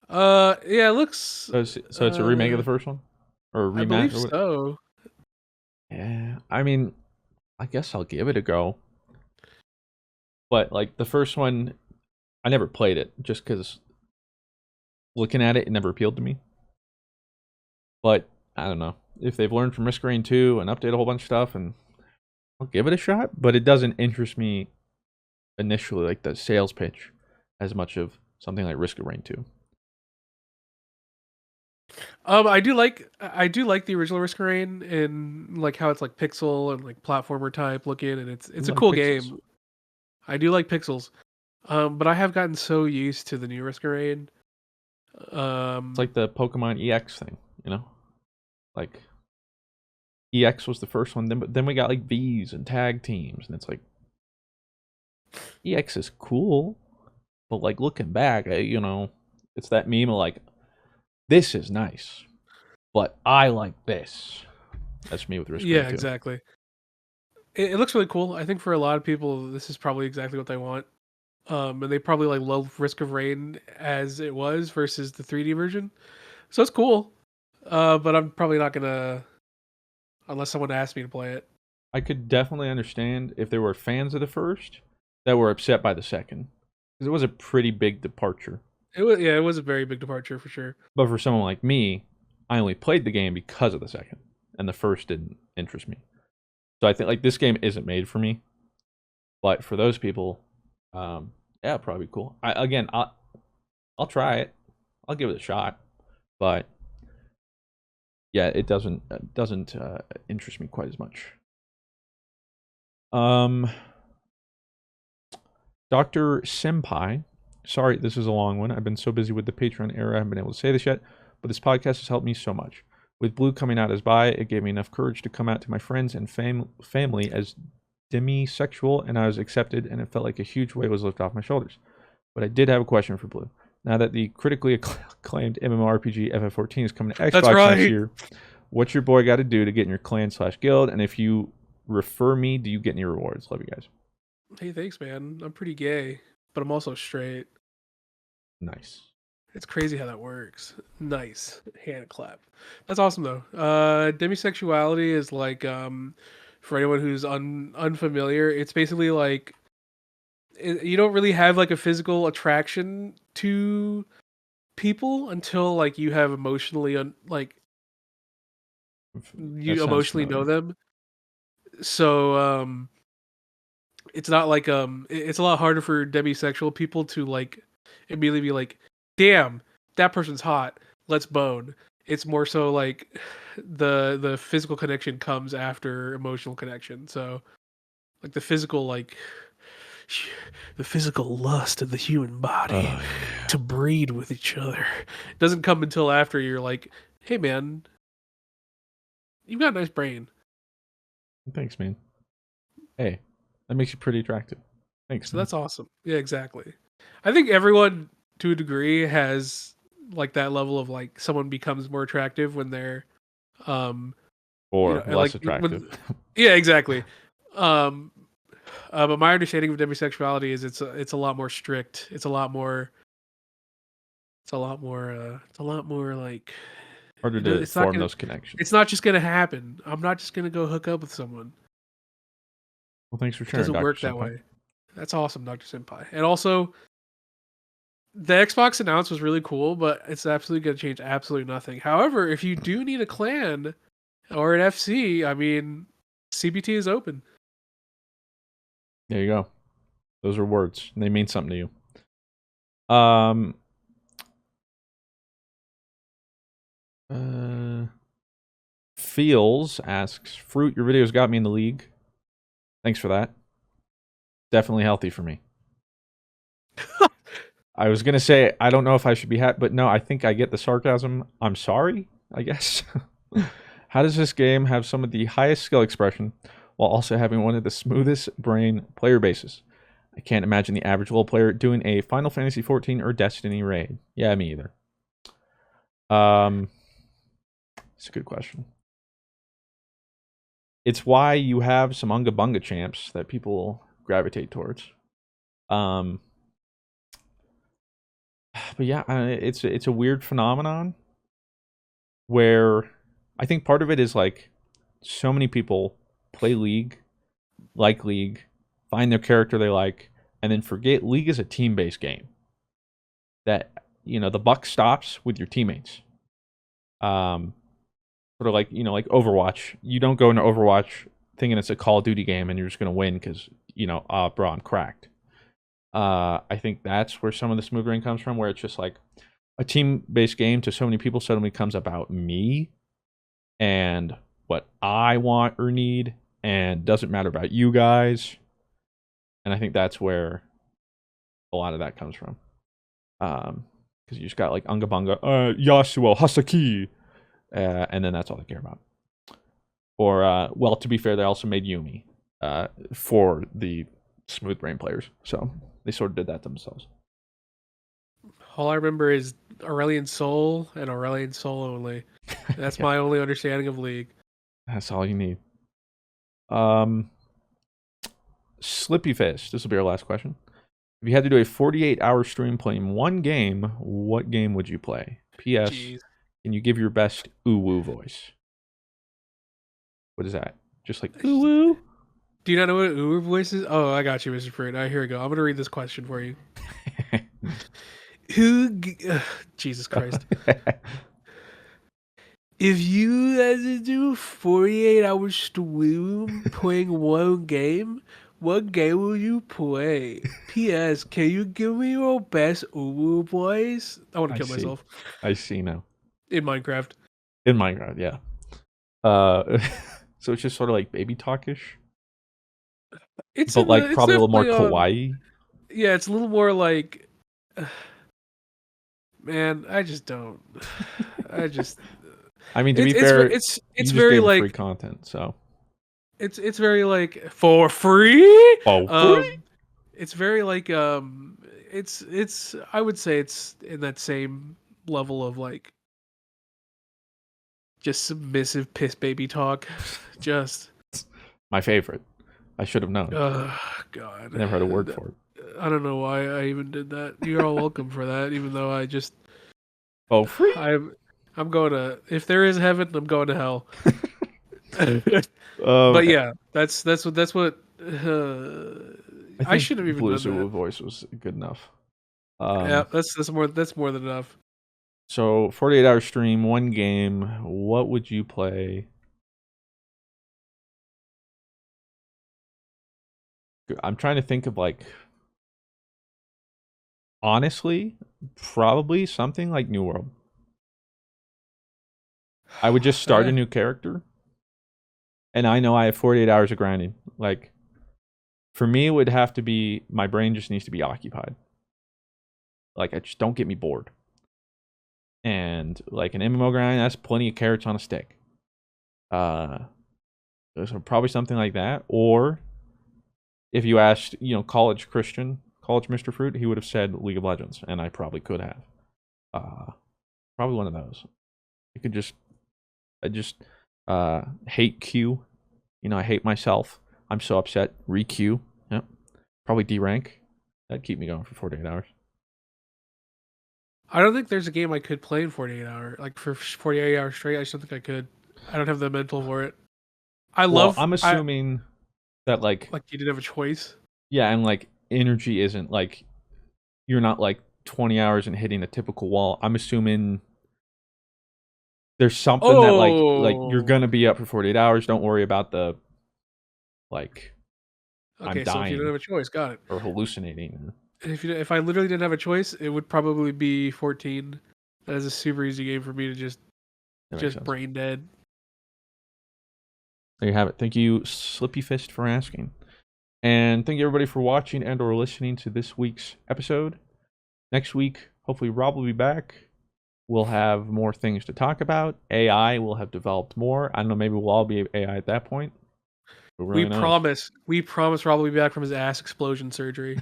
Yeah, it looks. So it's a remake of the first one, or a I believe rematch? so. Yeah, I mean, I guess I'll give it a go. But like the first one, I never played it just because looking at it, it never appealed to me. But I don't know if they've learned from Risk of Rain 2 and update a whole bunch of stuff, and I'll give it a shot. But it doesn't interest me initially, like the sales pitch, as much of something like Risk of Rain 2. I do like the original Risk of Rain and like how it's like pixel and like platformer type looking, and it's a Like cool pixels. game. I do like pixels, but I have gotten so used to the new Risk of Rain. It's like the Pokemon EX thing, Like EX was the first one, then we got like V's and tag teams, and it's like EX is cool, but like looking back, it's that meme of like, this is nice, but I like this. That's me with Risk of Rain 2. Exactly. It looks really cool. I think for a lot of people, this is probably exactly what they want. And they probably like love Risk of Rain as it was versus the 3D version. So it's cool. But I'm probably not gonna unless someone asks me to play it. I could definitely understand if there were fans of the first that were upset by the second, because it was a pretty big departure. It was a very big departure for sure. But for someone like me, I only played the game because of the second, and the first didn't interest me. So I think like this game isn't made for me. But for those people, yeah, probably cool. I'll try it. I'll give it a shot. But yeah, it doesn't interest me quite as much. Dr. Senpai. Sorry, this is a long one. I've been so busy with the Patreon era, I haven't been able to say this yet, but this podcast has helped me so much. With Blue coming out as bi, it gave me enough courage to come out to my friends and family as demisexual, and I was accepted, and it felt like a huge weight was lifted off my shoulders. But I did have a question for Blue. Now that the critically acclaimed MMORPG FF14 is coming to Xbox next year, What's your boy got to do to get in your clan/guild? And if you refer me, do you get any rewards? Love you guys. Hey, thanks, man. I'm pretty gay, but I'm also straight. Nice. It's crazy how that works. Nice. Hand clap. That's awesome though. Demisexuality is like for anyone who's unfamiliar, it's basically like you don't really have like a physical attraction to people until like you have emotionally like That you sounds emotionally know familiar. them. So it's not like it's a lot harder for demisexual people to like immediately be like, damn, that person's hot, let's bone. It's more so like the physical connection comes after emotional connection. So like the physical lust of the human body Oh yeah. to breed with each other doesn't come until after you're like, hey man, you've got a nice brain. Thanks, man. Hey, that makes you pretty attractive. Thanks, So man. that's awesome. Yeah, exactly. I think everyone to a degree has like that level of like someone becomes more attractive when they're um Or and, like less attractive. yeah, exactly. Um but my understanding of demisexuality is it's a lot more strict. It's a lot more like Harder to it's not form gonna those connections. it's not just gonna happen. I'm not just gonna go hook up with someone. Well, thanks for It sharing, doesn't Doctor work that Senpai. way. That's awesome, Dr. Senpai. And also the Xbox announce was really cool, but it's absolutely going to change absolutely nothing. However, if you do need a clan or an FC, I mean, CBT is open. There you go. Those are words. They mean something to you. Uh, Feels asks, Fruit, your videos got me in the league. Thanks for that. Definitely healthy for me. I was gonna say I don't know if I should be happy, but no, I think I get the sarcasm. I'm sorry, I guess. How does this game have some of the highest skill expression while also having one of the smoothest brain player bases? I can't imagine the average little player doing a Final Fantasy 14 or Destiny raid. Yeah, me either. It's a good question. It's why you have some Unga Bunga champs that people gravitate towards. Um, but yeah, it's a weird phenomenon where I think part of it is like so many people play League, find their character they like, and then forget League is a team-based game. That the buck stops with your teammates. Um, Sort of like like Overwatch. You don't go into Overwatch thinking it's a Call of Duty game and you're just gonna win because bro, I'm cracked. I think that's where some of the smooth rain comes from, where it's just like a team-based game to so many people suddenly becomes about me and what I want or need, and doesn't matter about you guys. And I think that's where a lot of that comes from. Because you just got like Unga Bunga, Yasuo, Hasaki, and then that's all they care about. Or, well, to be fair, they also made Yumi for the smooth brain players, so they sort of did that themselves. All I remember is Aurelion Soul and Aurelion Soul only. That's Yeah, my only understanding of League. that's all you need. Um, Slippy Fist. This will be our last question. If you had to do a 48-hour stream playing one game, what game would you play? P.S. Jeez. Can you give your best ooh-woo voice? What is that? Just like ooh-woo? Do you not know what Uber voice is? Oh, I got you, Mr. Fruit. All right, here we go. I'm gonna read this question for you. Jesus Christ. If you had to do 48 hours stream playing one game, what game will you play? P.S. Can you give me your best Uwu voice? I want to I kill see. myself I see now. in Minecraft. In Minecraft, yeah. So it's just sort of like baby talkish, It's but in the. like It's probably a little more definitely kawaii. yeah, it's a little more like. Man, I just don't. I just. I mean, to be It's fair, it's you just very gave free like content, so it's very like for free. oh free. Um, it's very like it's I would say it's in that same level of like Just submissive piss baby talk. Just My favorite. I should have known. God. Never had a word for it. I don't know why I even did that. You're all welcome for that, even though I just Oh, free. I'm going to, if there is heaven, I'm going to hell. Um, But yeah, that's what I I think should have even done BlueWestlo that. voice was good enough. Yeah, that's more than enough. So 48-hour stream, one game. What would you play? I'm trying to think of like, honestly, probably something like New World. I would just start a new character, and I know I have 48 hours of grinding. Like, for me, it would have to be, my brain just needs to be occupied. Like, I just don't get me bored. And like an MMO grind, that's plenty of carrots on a stick. So probably something like that. Or if you asked, college Christian, college Mr. Fruit, he would have said League of Legends, and I probably could have. Probably one of those. You could I just hate Q. I hate myself. I'm so upset. Re-Q. Yep. Probably D-rank. That'd keep me going for 48 hours. I don't think there's a game I could play in 48 hours. Like for 48 hours straight, I just don't think I could. I don't have the mental for it. I'm assuming that like you didn't have a choice. Yeah, and like energy isn't like, you're not like 20 hours and hitting a typical wall. I'm assuming there's something that like you're gonna be up for 48 hours. Don't worry about the like I'm Okay, so if you don't dying have a choice, got it. or hallucinating. If I literally didn't have a choice, it would probably be 14. That is a super easy game for me to just brain dead. There you have it. Thank you, Slippy Fist, for asking. And thank you everybody for watching and or listening to this week's episode. Next week, hopefully Rob will be back. We'll have more things to talk about. AI will have developed more. I don't know, maybe we'll all be AI at that point. We promise Rob will be back from his ass explosion surgery.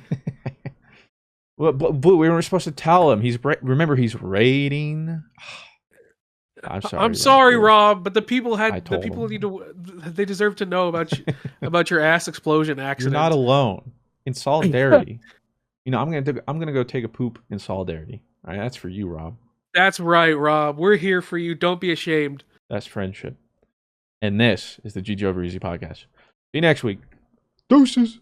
Well, but we weren't supposed to tell him. Remember, he's raiding. I'm sorry, Rob, but the people they deserve to know about your ass explosion accident. You're not alone. In solidarity. I'm gonna go take a poop in solidarity. All right, that's for you, Rob. That's right, Rob. We're here for you. Don't be ashamed. That's friendship. And this is the GG Over Easy podcast. See you next week. Deuces.